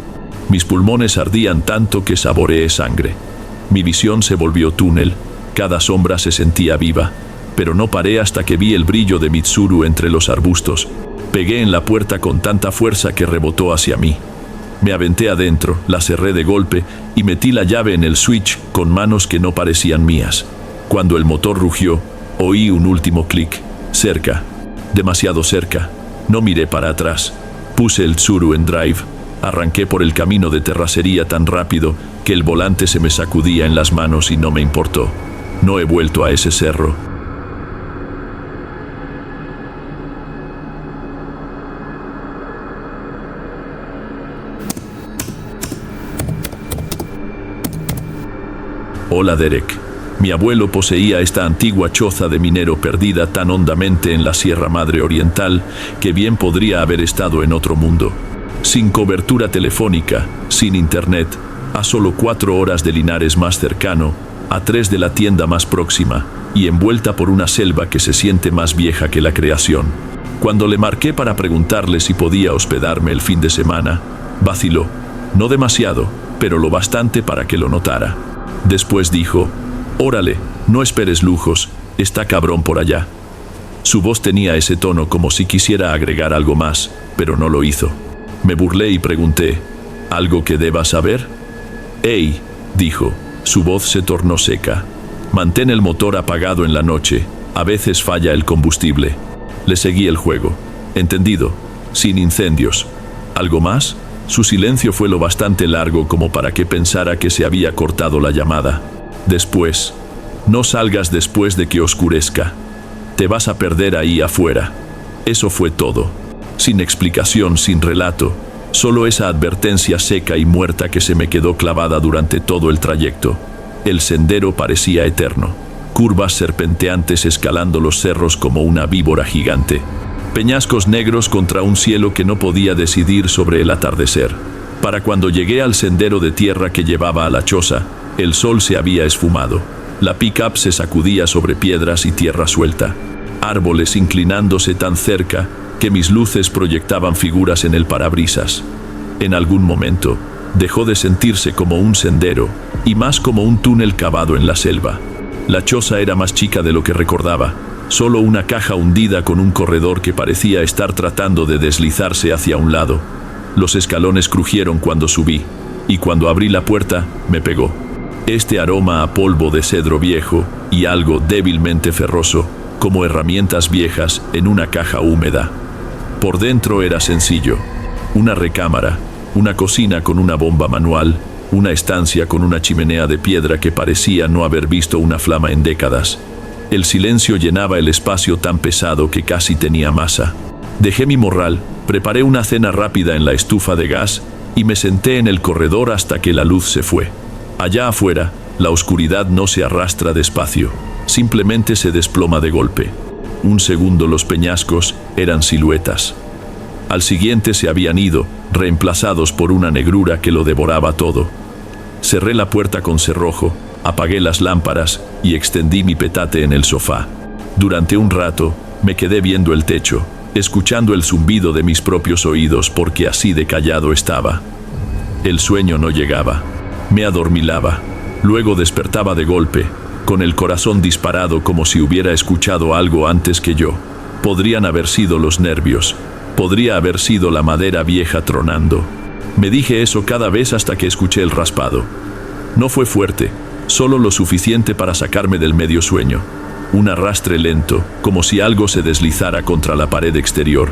Mis pulmones ardían tanto que saboreé sangre. Mi visión se volvió túnel, cada sombra se sentía viva, pero no paré hasta que vi el brillo de Mitsuru entre los arbustos. Pegué en la puerta con tanta fuerza que rebotó hacia mí. Me aventé adentro, la cerré de golpe y metí la llave en el switch con manos que no parecían mías. Cuando el motor rugió, oí un último clic. Cerca, demasiado cerca. No miré para atrás. Puse el Tsuru en drive. Arranqué por el camino de terracería tan rápido que el volante se me sacudía en las manos y no me importó. No he vuelto a ese cerro. Hola, Derek. Mi abuelo poseía esta antigua choza de minero perdida tan hondamente en la Sierra Madre Oriental que bien podría haber estado en otro mundo. Sin cobertura telefónica, sin internet, a solo 4 horas de Linares más cercano, a 3 de la tienda más próxima, y envuelta por una selva que se siente más vieja que la creación. Cuando le marqué para preguntarle si podía hospedarme el fin de semana, vaciló. No demasiado, pero lo bastante para que lo notara. Después dijo: «Órale, no esperes lujos, está cabrón por allá». Su voz tenía ese tono como si quisiera agregar algo más, pero no lo hizo. Me burlé y pregunté: «¿Algo que deba saber?» «Hey», dijo. Su voz se tornó seca. «Mantén el motor apagado en la noche, a veces falla el combustible». Le seguí el juego. «Entendido. Sin incendios». ¿Algo más? Su silencio fue lo bastante largo como para que pensara que se había cortado la llamada. Después: «No salgas después de que oscurezca. Te vas a perder ahí afuera». Eso fue todo. Sin explicación, sin relato, solo esa advertencia seca y muerta que se me quedó clavada durante todo el trayecto. El sendero parecía eterno. Curvas serpenteantes escalando los cerros como una víbora gigante. Peñascos negros contra un cielo que no podía decidir sobre el atardecer. Para cuando llegué al sendero de tierra que llevaba a la choza, el sol se había esfumado. La pick-up se sacudía sobre piedras y tierra suelta. Árboles inclinándose tan cerca que mis luces proyectaban figuras en el parabrisas. En algún momento, dejó de sentirse como un sendero y más como un túnel cavado en la selva. La choza era más chica de lo que recordaba. Solo una caja hundida con un corredor que parecía estar tratando de deslizarse hacia un lado. Los escalones crujieron cuando subí, y cuando abrí la puerta, me pegó. Este aroma a polvo de cedro viejo y algo débilmente ferroso, como herramientas viejas en una caja húmeda. Por dentro era sencillo. Una recámara, una cocina con una bomba manual, una estancia con una chimenea de piedra que parecía no haber visto una flama en décadas. El silencio llenaba el espacio tan pesado que casi tenía masa. Dejé mi morral, preparé una cena rápida en la estufa de gas y me senté en el corredor hasta que la luz se fue. Allá afuera, la oscuridad no se arrastra despacio, simplemente se desploma de golpe. Un segundo los peñascos eran siluetas. Al siguiente se habían ido, reemplazados por una negrura que lo devoraba todo. Cerré la puerta con cerrojo, apagué las lámparas y extendí mi petate en el sofá. Durante un rato, me quedé viendo el techo, escuchando el zumbido de mis propios oídos porque así de callado estaba. El sueño no llegaba. Me adormilaba. Luego despertaba de golpe, con el corazón disparado como si hubiera escuchado algo antes que yo. Podrían haber sido los nervios. Podría haber sido la madera vieja tronando. Me dije eso cada vez hasta que escuché el raspado. No fue fuerte, solo lo suficiente para sacarme del medio sueño. Un arrastre lento, como si algo se deslizara contra la pared exterior.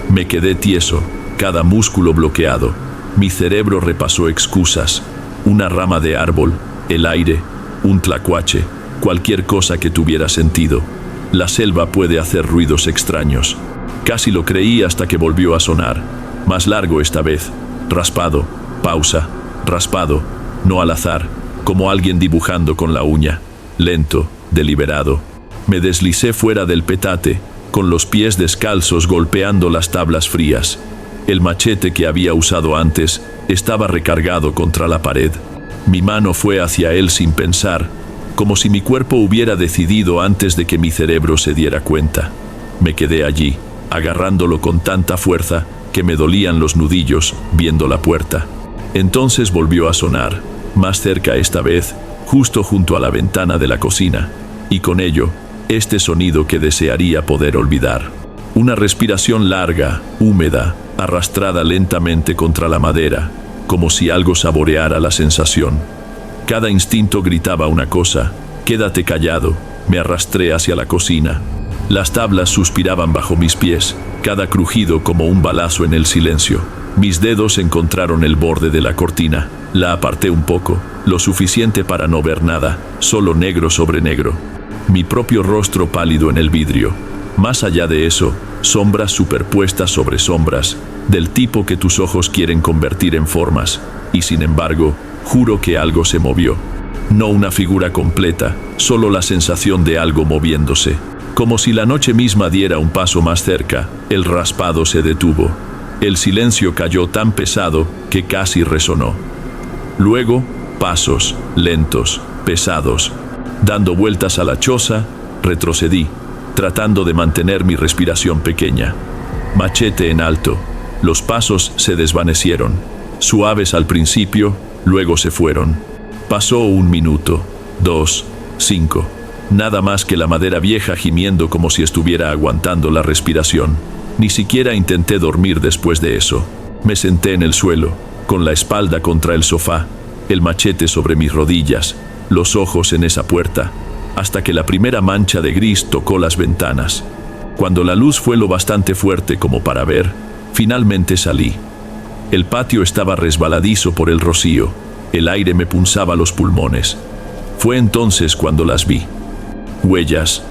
Me quedé tieso, cada músculo bloqueado. Mi cerebro repasó excusas. Una rama de árbol, el aire, un tlacuache, cualquier cosa que tuviera sentido. La selva puede hacer ruidos extraños. Casi lo creí hasta que volvió a sonar. Más largo esta vez. Raspado, pausa, raspado, no al azar, como alguien dibujando con la uña. Lento, deliberado. Me deslicé fuera del petate, con los pies descalzos golpeando las tablas frías. El machete que había usado antes estaba recargado contra la pared. Mi mano fue hacia él sin pensar, como si mi cuerpo hubiera decidido antes de que mi cerebro se diera cuenta. Me quedé allí, agarrándolo con tanta fuerza que me dolían los nudillos viendo la puerta. Entonces volvió a sonar, más cerca esta vez, justo junto a la ventana de la cocina, y con ello, este sonido que desearía poder olvidar. Una respiración larga, húmeda, arrastrada lentamente contra la madera, como si algo saboreara la sensación. Cada instinto gritaba una cosa: quédate callado. Me arrastré hacia la cocina. Las tablas suspiraban bajo mis pies, cada crujido como un balazo en el silencio. Mis dedos encontraron el borde de la cortina. La aparté un poco, lo suficiente para no ver nada, solo negro sobre negro. Mi propio rostro pálido en el vidrio. Más allá de eso, sombras superpuestas sobre sombras, del tipo que tus ojos quieren convertir en formas, y sin embargo, juro que algo se movió. No una figura completa, solo la sensación de algo moviéndose. Como si la noche misma diera un paso más cerca, el raspado se detuvo. El silencio cayó tan pesado que casi resonó. Luego, pasos, lentos, pesados. Dando vueltas a la choza, retrocedí, tratando de mantener mi respiración pequeña. Machete en alto. Los pasos se desvanecieron. Suaves al principio, luego se fueron. Pasó 1 minuto, 2, 5. Nada más que la madera vieja gimiendo como si estuviera aguantando la respiración. Ni siquiera intenté dormir después de eso. Me senté en el suelo, con la espalda contra el sofá, el machete sobre mis rodillas, los ojos en esa puerta, hasta que la primera mancha de gris tocó las ventanas. Cuando la luz fue lo bastante fuerte como para ver, finalmente salí. El patio estaba resbaladizo por el rocío. El aire me punzaba los pulmones. Fue entonces cuando las vi. Huellas,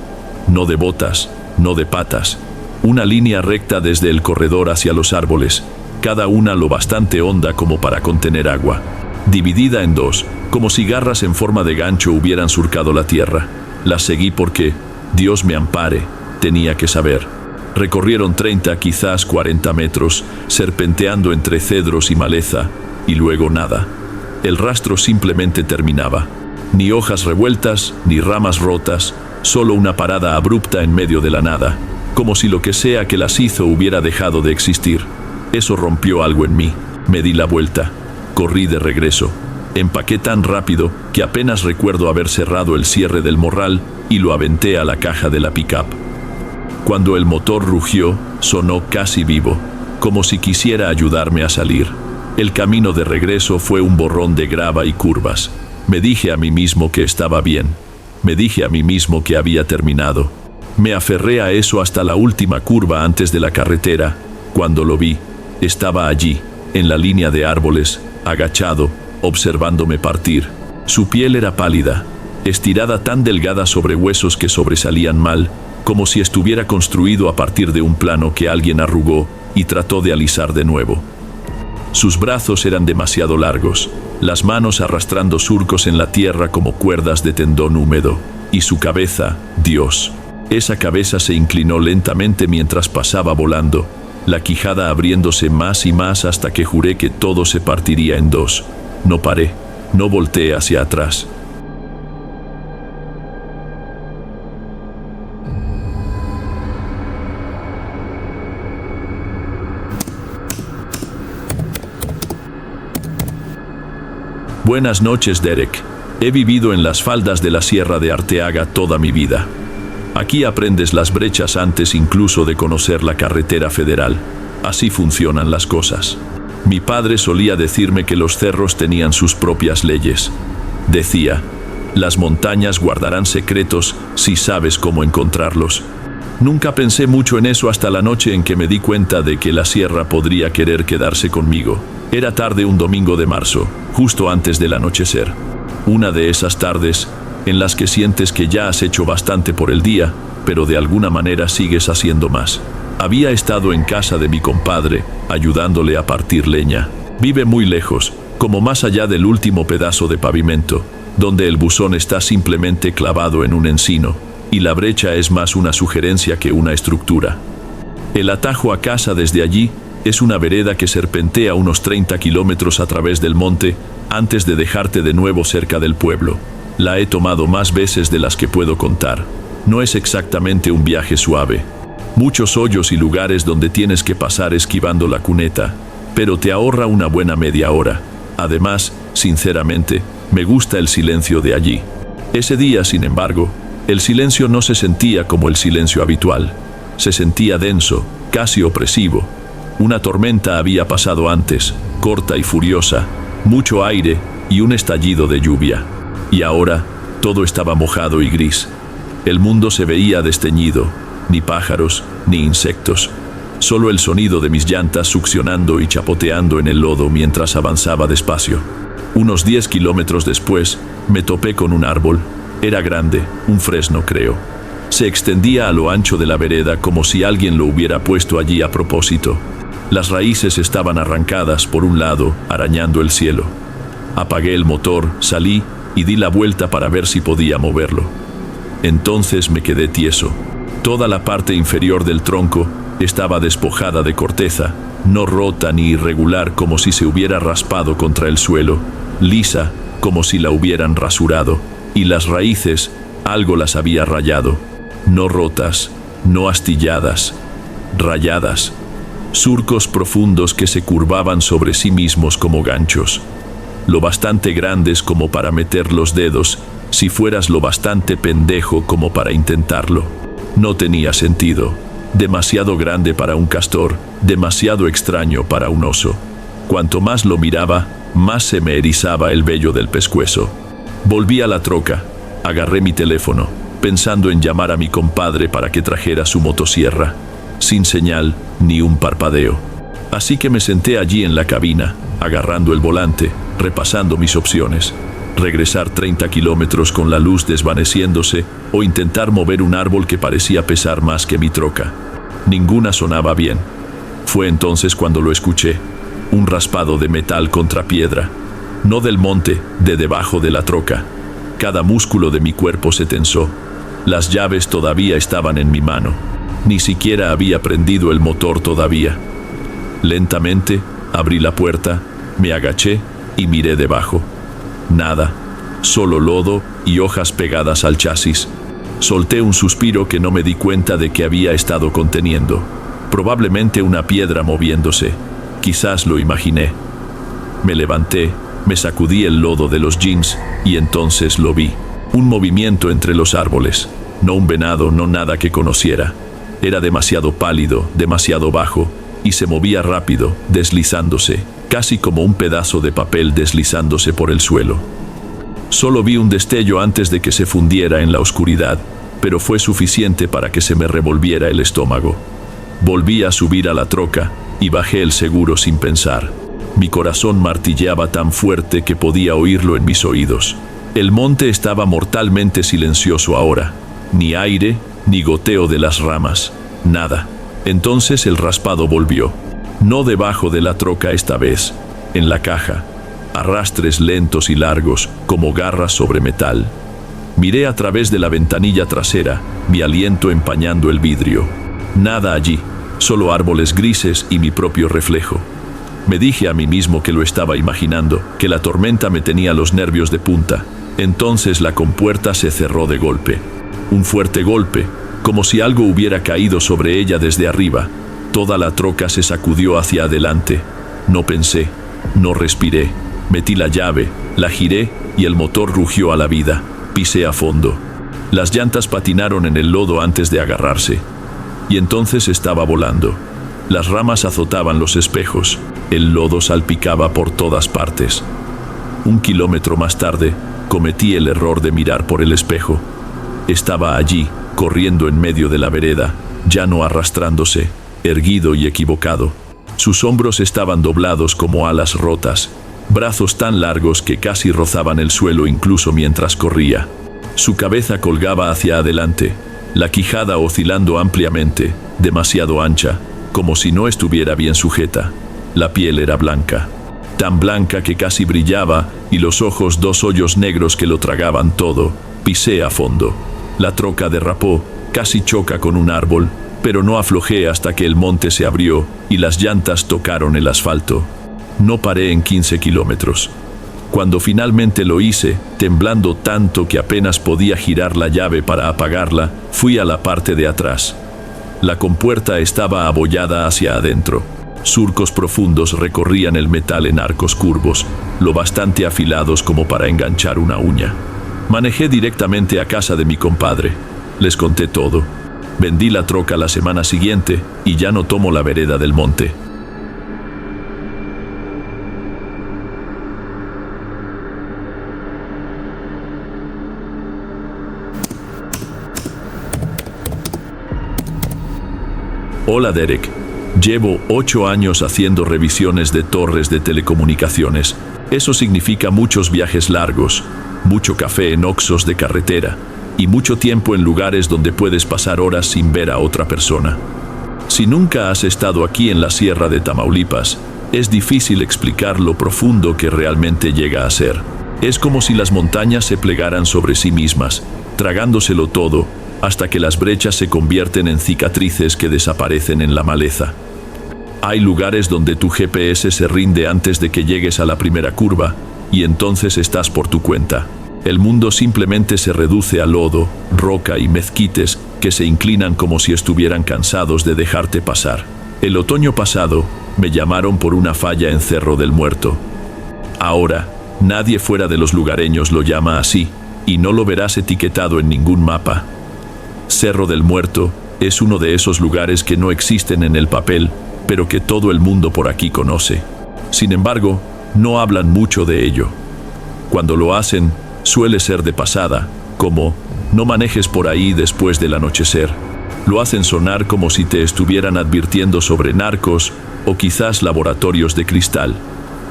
no de botas, no de patas. Una línea recta desde el corredor hacia los árboles, cada una lo bastante honda como para contener agua. Dividida en 2, como si garras en forma de gancho hubieran surcado la tierra. Las seguí porque, Dios me ampare, tenía que saber. Recorrieron 30, quizás 40 metros, serpenteando entre cedros y maleza, y luego nada. El rastro simplemente terminaba. Ni hojas revueltas, ni ramas rotas, solo una parada abrupta en medio de la nada, como si lo que sea que las hizo hubiera dejado de existir. Eso rompió algo en mí. Me di la vuelta. Corrí de regreso. Empaqué tan rápido que apenas recuerdo haber cerrado el cierre del morral y lo aventé a la caja de la pick-up. Cuando el motor rugió, sonó casi vivo, como si quisiera ayudarme a salir. El camino de regreso fue un borrón de grava y curvas. Me dije a mí mismo que estaba bien. Me dije a mí mismo que había terminado. Me aferré a eso hasta la última curva antes de la carretera. Cuando lo vi, estaba allí, en la línea de árboles, agachado, observándome partir. Su piel era pálida, estirada tan delgada sobre huesos que sobresalían mal, como si estuviera construido a partir de un plano que alguien arrugó y trató de alisar de nuevo. Sus brazos eran demasiado largos, las manos arrastrando surcos en la tierra como cuerdas de tendón húmedo, y su cabeza, Dios. Esa cabeza se inclinó lentamente mientras pasaba volando, la quijada abriéndose más y más hasta que juré que todo se partiría en 2. No paré, no volteé hacia atrás. Buenas noches, Derek. He vivido en las faldas de la Sierra de Arteaga toda mi vida. Aquí aprendes las brechas antes incluso de conocer la carretera federal. Así funcionan las cosas. Mi padre solía decirme que los cerros tenían sus propias leyes. Decía, las montañas guardarán secretos si sabes cómo encontrarlos. Nunca pensé mucho en eso hasta la noche en que me di cuenta de que la sierra podría querer quedarse conmigo. Era tarde un domingo de marzo, justo antes del anochecer. Una de esas tardes en las que sientes que ya has hecho bastante por el día, pero de alguna manera sigues haciendo más. Había estado en casa de mi compadre, ayudándole a partir leña. Vive muy lejos, como más allá del último pedazo de pavimento, donde el buzón está simplemente clavado en un encino, y la brecha es más una sugerencia que una estructura. El atajo a casa desde allí es una vereda que serpentea unos 30 kilómetros a través del monte antes de dejarte de nuevo cerca del pueblo. La he tomado más veces de las que puedo contar. No es exactamente un viaje suave. Muchos hoyos y lugares donde tienes que pasar esquivando la cuneta, pero te ahorra una buena media hora. Además, sinceramente, me gusta el silencio de allí. Ese día, sin embargo, el silencio no se sentía como el silencio habitual. Se sentía denso, casi opresivo. Una tormenta había pasado antes, corta y furiosa, mucho aire y un estallido de lluvia. Y ahora, todo estaba mojado y gris. El mundo se veía desteñido, ni pájaros, ni insectos. Solo el sonido de mis llantas succionando y chapoteando en el lodo mientras avanzaba despacio. Unos 10 kilómetros después, me topé con un árbol. Era grande, un fresno creo. Se extendía a lo ancho de la vereda como si alguien lo hubiera puesto allí a propósito. Las raíces estaban arrancadas por un lado, arañando el cielo. Apagué el motor, salí y di la vuelta para ver si podía moverlo. Entonces me quedé tieso. Toda la parte inferior del tronco estaba despojada de corteza, no rota ni irregular como si se hubiera raspado contra el suelo, lisa como si la hubieran rasurado, y las raíces, algo las había rayado, no rotas, no astilladas, rayadas, surcos profundos que se curvaban sobre sí mismos como ganchos, lo bastante grandes como para meter los dedos, si fueras lo bastante pendejo como para intentarlo. No tenía sentido, demasiado grande para un castor, demasiado extraño para un oso. Cuanto más lo miraba, más se me erizaba el vello del pescuezo. Volví a la troca, agarré mi teléfono, pensando en llamar a mi compadre para que trajera su motosierra, sin señal ni un parpadeo. Así que me senté allí en la cabina, agarrando el volante, repasando mis opciones. Regresar 30 kilómetros con la luz desvaneciéndose o intentar mover un árbol que parecía pesar más que mi troca. Ninguna sonaba bien. Fue entonces cuando lo escuché, un raspado de metal contra piedra, no del monte, de debajo de la troca. Cada músculo de mi cuerpo se tensó. Las llaves todavía estaban en mi mano. Ni siquiera había prendido el motor todavía. Lentamente abrí la puerta, me agaché y miré debajo. Nada, solo lodo y hojas pegadas al chasis. Solté un suspiro que no me di cuenta de que había estado conteniendo. Probablemente una piedra moviéndose. Quizás lo imaginé. Me levanté, me sacudí el lodo de los jeans y entonces lo vi. Un movimiento entre los árboles. No un venado, no nada que conociera. Era demasiado pálido, demasiado bajo, y se movía rápido, deslizándose, casi como un pedazo de papel deslizándose por el suelo. Solo vi un destello antes de que se fundiera en la oscuridad, pero fue suficiente para que se me revolviera el estómago. Volví a subir a la troca y bajé el seguro sin pensar. Mi corazón martilleaba tan fuerte que podía oírlo en mis oídos. El monte estaba mortalmente silencioso ahora. Ni aire, ni goteo de las ramas. Nada. Entonces el raspado volvió. No debajo de la troca esta vez, en la caja. Arrastres lentos y largos, como garras sobre metal. Miré a través de la ventanilla trasera, mi aliento empañando el vidrio. Nada allí, solo árboles grises y mi propio reflejo. Me dije a mí mismo que lo estaba imaginando, que la tormenta me tenía los nervios de punta. Entonces la compuerta se cerró de golpe. Un fuerte golpe, como si algo hubiera caído sobre ella desde arriba. Toda la troca se sacudió hacia adelante. No pensé, no respiré. Metí la llave, la giré y el motor rugió a la vida. Pisé a fondo. Las llantas patinaron en el lodo antes de agarrarse. Y entonces estaba volando. Las ramas azotaban los espejos. El lodo salpicaba por todas partes. 1 kilómetro más tarde, cometí el error de mirar por el espejo. Estaba allí, corriendo en medio de la vereda, ya no arrastrándose, erguido y equivocado. Sus hombros estaban doblados como alas rotas, brazos tan largos que casi rozaban el suelo incluso mientras corría. Su cabeza colgaba hacia adelante, la quijada oscilando ampliamente, demasiado ancha, como si no estuviera bien sujeta. La piel era blanca, tan blanca que casi brillaba, y los ojos 2 hoyos negros que lo tragaban todo. Pisé a fondo. La troca derrapó, casi choca con un árbol, pero no aflojé hasta que el monte se abrió y las llantas tocaron el asfalto. No paré en 15 kilómetros. Cuando finalmente lo hice, temblando tanto que apenas podía girar la llave para apagarla, fui a la parte de atrás. La compuerta estaba abollada hacia adentro. Surcos profundos recorrían el metal en arcos curvos, lo bastante afilados como para enganchar una uña. Manejé directamente a casa de mi compadre. Les conté todo. Vendí la troca la semana siguiente y ya no tomo la vereda del monte. Hola Derek. Llevo 8 años haciendo revisiones de torres de telecomunicaciones. Eso significa muchos viajes largos, mucho café en oxos de carretera y mucho tiempo en lugares donde puedes pasar horas sin ver a otra persona. Si nunca has estado aquí en la Sierra de Tamaulipas, es difícil explicar lo profundo que realmente llega a ser. Es como si las montañas se plegaran sobre sí mismas, tragándoselo todo, hasta que las brechas se convierten en cicatrices que desaparecen en la maleza. Hay lugares donde tu GPS se rinde antes de que llegues a la primera curva, y entonces estás por tu cuenta. El mundo simplemente se reduce a lodo, roca y mezquites que se inclinan como si estuvieran cansados de dejarte pasar. El otoño pasado, me llamaron por una falla en Cerro del Muerto. Ahora, nadie fuera de los lugareños lo llama así, y no lo verás etiquetado en ningún mapa. Cerro del Muerto es uno de esos lugares que no existen en el papel, pero que todo el mundo por aquí conoce. Sin embargo, no hablan mucho de ello. Cuando lo hacen, suele ser de pasada, como no manejes por ahí después del anochecer. Lo hacen sonar como si te estuvieran advirtiendo sobre narcos o quizás laboratorios de cristal.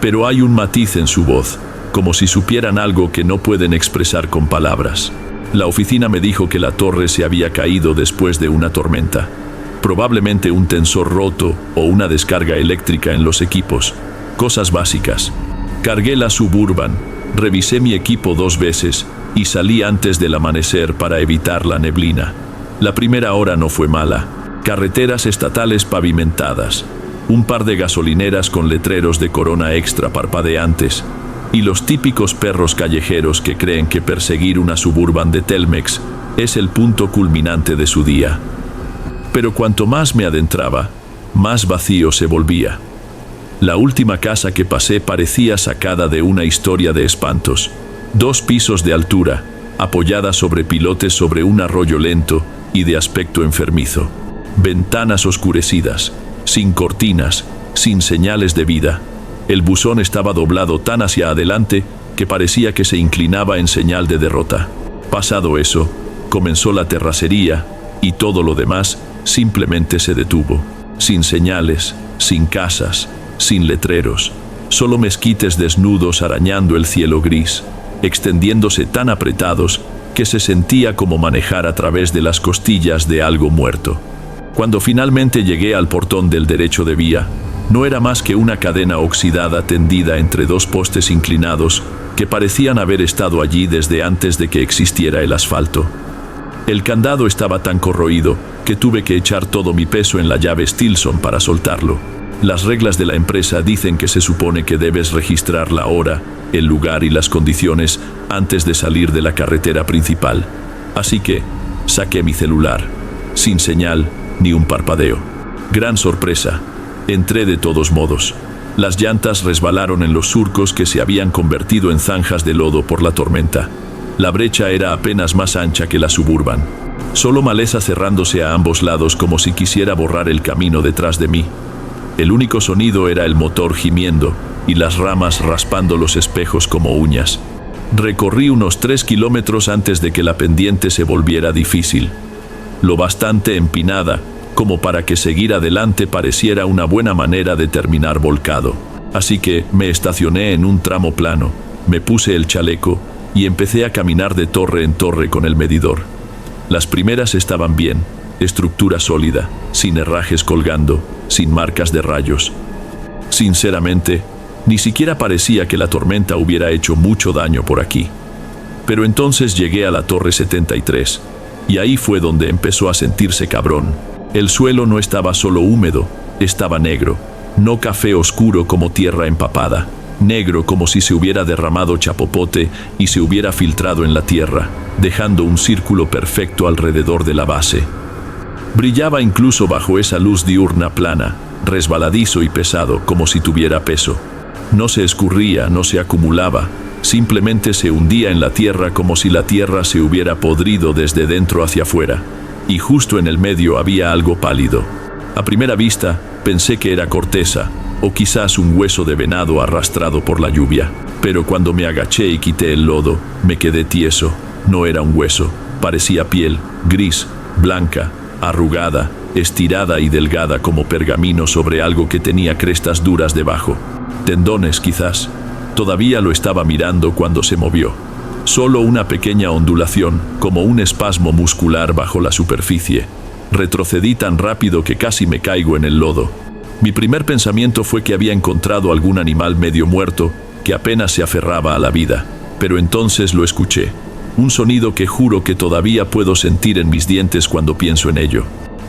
Pero hay un matiz en su voz, como si supieran algo que no pueden expresar con palabras. La oficina me dijo que la torre se había caído después de una tormenta. Probablemente un tensor roto o una descarga eléctrica en los equipos. Cosas básicas. Cargué la Suburban, revisé mi equipo 2 veces y salí antes del amanecer para evitar la neblina. La primera hora no fue mala. Carreteras estatales pavimentadas, un par de gasolineras con letreros de Corona Extra parpadeantes y los típicos perros callejeros que creen que perseguir una Suburban de Telmex es el punto culminante de su día. Pero cuanto más me adentraba, más vacío se volvía. La última casa que pasé parecía sacada de una historia de espantos. 2 pisos de altura, apoyada sobre pilotes sobre un arroyo lento y de aspecto enfermizo. Ventanas oscurecidas, sin cortinas, sin señales de vida. El buzón estaba doblado tan hacia adelante que parecía que se inclinaba en señal de derrota. Pasado eso, comenzó la terracería y todo lo demás simplemente se detuvo. Sin señales, sin casas, sin letreros, solo mezquites desnudos arañando el cielo gris, extendiéndose tan apretados que se sentía como manejar a través de las costillas de algo muerto. Cuando finalmente llegué al portón del derecho de vía, no era más que una cadena oxidada tendida entre 2 postes inclinados que parecían haber estado allí desde antes de que existiera el asfalto. El candado estaba tan corroído que tuve que echar todo mi peso en la llave Stilson para soltarlo. Las reglas de la empresa dicen que se supone que debes registrar la hora, el lugar y las condiciones antes de salir de la carretera principal. Así que saqué mi celular, sin señal ni un parpadeo. Gran sorpresa, entré de todos modos. Las llantas resbalaron en los surcos que se habían convertido en zanjas de lodo por la tormenta. La brecha era apenas más ancha que la Suburban. Solo maleza cerrándose a ambos lados como si quisiera borrar el camino detrás de mí. El único sonido era el motor gimiendo y las ramas raspando los espejos como uñas. Recorrí unos 3 kilómetros antes de que la pendiente se volviera difícil. Lo bastante empinada como para que seguir adelante pareciera una buena manera de terminar volcado. Así que me estacioné en un tramo plano, me puse el chaleco y empecé a caminar de torre en torre con el medidor. Las primeras estaban bien, estructura sólida, sin herrajes colgando, sin marcas de rayos. Sinceramente, ni siquiera parecía que la tormenta hubiera hecho mucho daño por aquí. Pero entonces llegué a la torre 73, y ahí fue donde empezó a sentirse cabrón. El suelo no estaba solo húmedo, estaba negro, no café oscuro como tierra empapada, negro como si se hubiera derramado chapopote y se hubiera filtrado en la tierra, dejando un círculo perfecto alrededor de la base. Brillaba incluso bajo esa luz diurna plana, resbaladizo y pesado como si tuviera peso. No se escurría, no se acumulaba, simplemente se hundía en la tierra como si la tierra se hubiera podrido desde dentro hacia afuera. Y justo en el medio había algo pálido. A primera vista, pensé que era corteza, o quizás un hueso de venado arrastrado por la lluvia. Pero cuando me agaché y quité el lodo, me quedé tieso. No era un hueso, parecía piel, gris, blanca, arrugada, estirada y delgada como pergamino sobre algo que tenía crestas duras debajo. Tendones, quizás. Todavía lo estaba mirando cuando se movió. Solo una pequeña ondulación, como un espasmo muscular bajo la superficie. Retrocedí tan rápido que casi me caigo en el lodo. Mi primer pensamiento fue que había encontrado algún animal medio muerto que apenas se aferraba a la vida, Pero entonces lo escuché. Un sonido que juro que todavía puedo sentir en mis dientes cuando pienso en ello.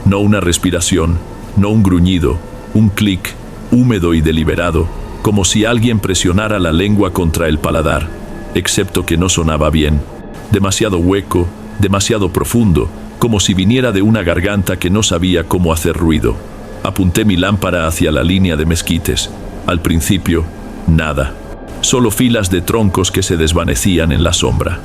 No una respiración, no un gruñido, un clic, húmedo y deliberado, como si alguien presionara la lengua contra el paladar, excepto que no sonaba bien. Demasiado hueco, demasiado profundo, como si viniera de una garganta que no sabía cómo hacer ruido. Apunté mi lámpara hacia la línea de mezquites. Al principio, nada. Solo filas de troncos que se desvanecían en la sombra.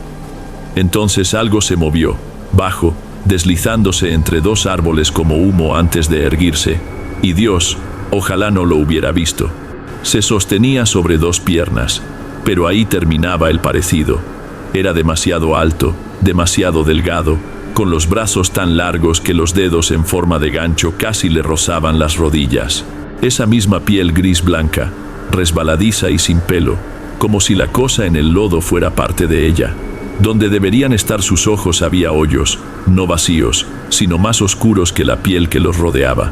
Entonces algo se movió, bajo, deslizándose entre dos árboles como humo antes de erguirse, y Dios, ojalá no lo hubiera visto. Se sostenía sobre dos piernas, pero ahí terminaba el parecido. Era demasiado alto, demasiado delgado, con los brazos tan largos que los dedos en forma de gancho casi le rozaban las rodillas. Esa misma piel gris blanca, resbaladiza y sin pelo, como si la cosa en el lodo fuera parte de ella. Donde deberían estar sus ojos había hoyos, no vacíos, sino más oscuros que la piel que los rodeaba.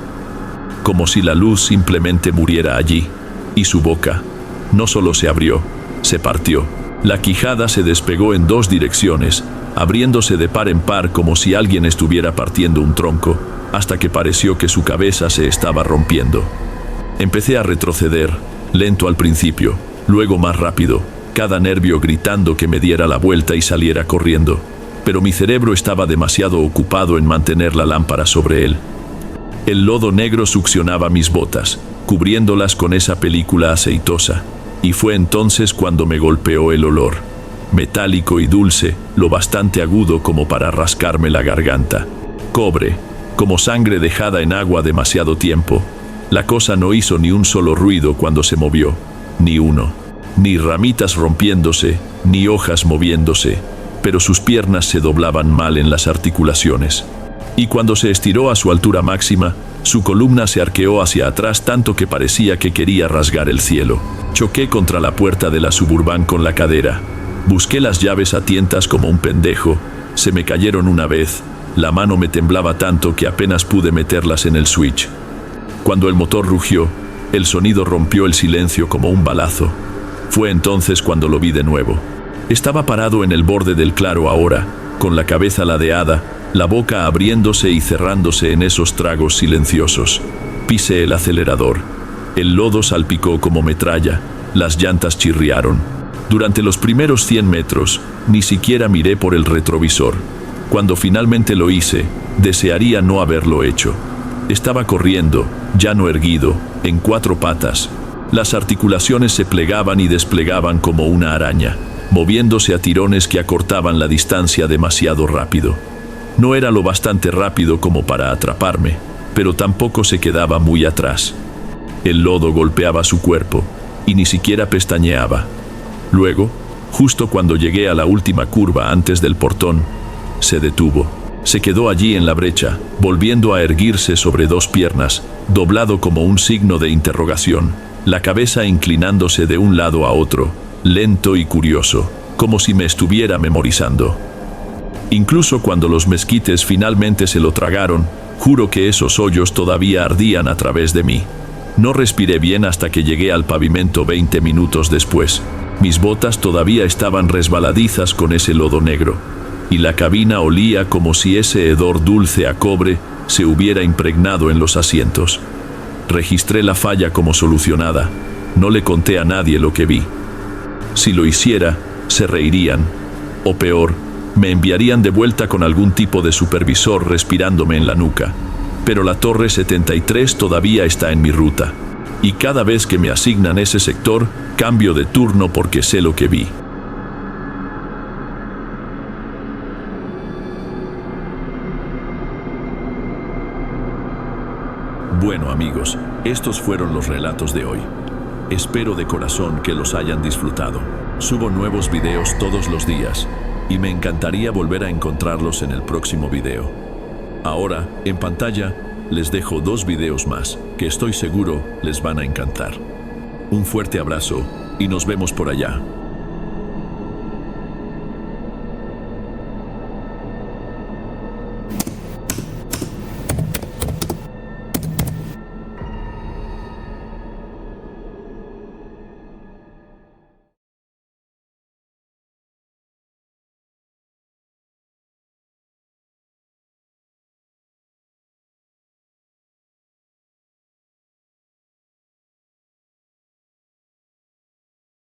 Como si la luz simplemente muriera allí. Y su boca no solo se abrió, se partió. La quijada se despegó en dos direcciones, abriéndose de par en par como si alguien estuviera partiendo un tronco, hasta que pareció que su cabeza se estaba rompiendo. Empecé a retroceder, lento al principio, luego más rápido, cada nervio gritando que me diera la vuelta y saliera corriendo, pero mi cerebro estaba demasiado ocupado en mantener la lámpara sobre él. El lodo negro succionaba mis botas, cubriéndolas con esa película aceitosa, y fue entonces cuando me golpeó el olor, metálico y dulce, lo bastante agudo como para rascarme la garganta. Cobre, como sangre dejada en agua demasiado tiempo. La cosa no hizo ni un solo ruido cuando se movió, ni uno. Ni ramitas rompiéndose, ni hojas moviéndose, pero sus piernas se doblaban mal en las articulaciones. Y cuando se estiró a su altura máxima, su columna se arqueó hacia atrás tanto que parecía que quería rasgar el cielo. Choqué contra la puerta de la Suburban con la cadera. Busqué las llaves a tientas como un pendejo. Se me cayeron una vez. La mano me temblaba tanto que apenas pude meterlas en el switch. Cuando el motor rugió, el sonido rompió el silencio como un balazo. Fue entonces cuando lo vi de nuevo. Estaba parado en el borde del claro ahora, con la cabeza ladeada, la boca abriéndose y cerrándose en esos tragos silenciosos. Pisé el acelerador. El lodo salpicó como metralla, las llantas chirriaron. Durante los primeros 100 metros, ni siquiera miré por el retrovisor. Cuando finalmente lo hice, desearía no haberlo hecho. Estaba corriendo, ya no erguido, en 4 patas. Las articulaciones se plegaban y desplegaban como una araña, moviéndose a tirones que acortaban la distancia demasiado rápido. No era lo bastante rápido como para atraparme, pero tampoco se quedaba muy atrás. El lodo golpeaba su cuerpo, y ni siquiera pestañeaba. Luego, justo cuando llegué a la última curva antes del portón, se detuvo. Se quedó allí en la brecha, volviendo a erguirse sobre 2 piernas, doblado como un signo de interrogación, la cabeza inclinándose de un lado a otro, lento y curioso, como si me estuviera memorizando. Incluso cuando los mezquites finalmente se lo tragaron, juro que esos hoyos todavía ardían a través de mí. No respiré bien hasta que llegué al pavimento 20 minutos después. Mis botas todavía estaban resbaladizas con ese lodo negro, y la cabina olía como si ese hedor dulce a cobre se hubiera impregnado en los asientos. Registré la falla como solucionada. No le conté a nadie lo que vi. Si lo hiciera, se reirían. O peor, me enviarían de vuelta con algún tipo de supervisor respirándome en la nuca. Pero la Torre 73 todavía está en mi ruta. Y cada vez que me asignan ese sector, cambio de turno porque sé lo que vi. Bueno amigos, estos fueron los relatos de hoy. Espero de corazón que los hayan disfrutado. Subo nuevos videos todos los días y me encantaría volver a encontrarlos en el próximo video. Ahora, en pantalla, les dejo 2 videos más que estoy seguro les van a encantar. Un fuerte abrazo y nos vemos por allá.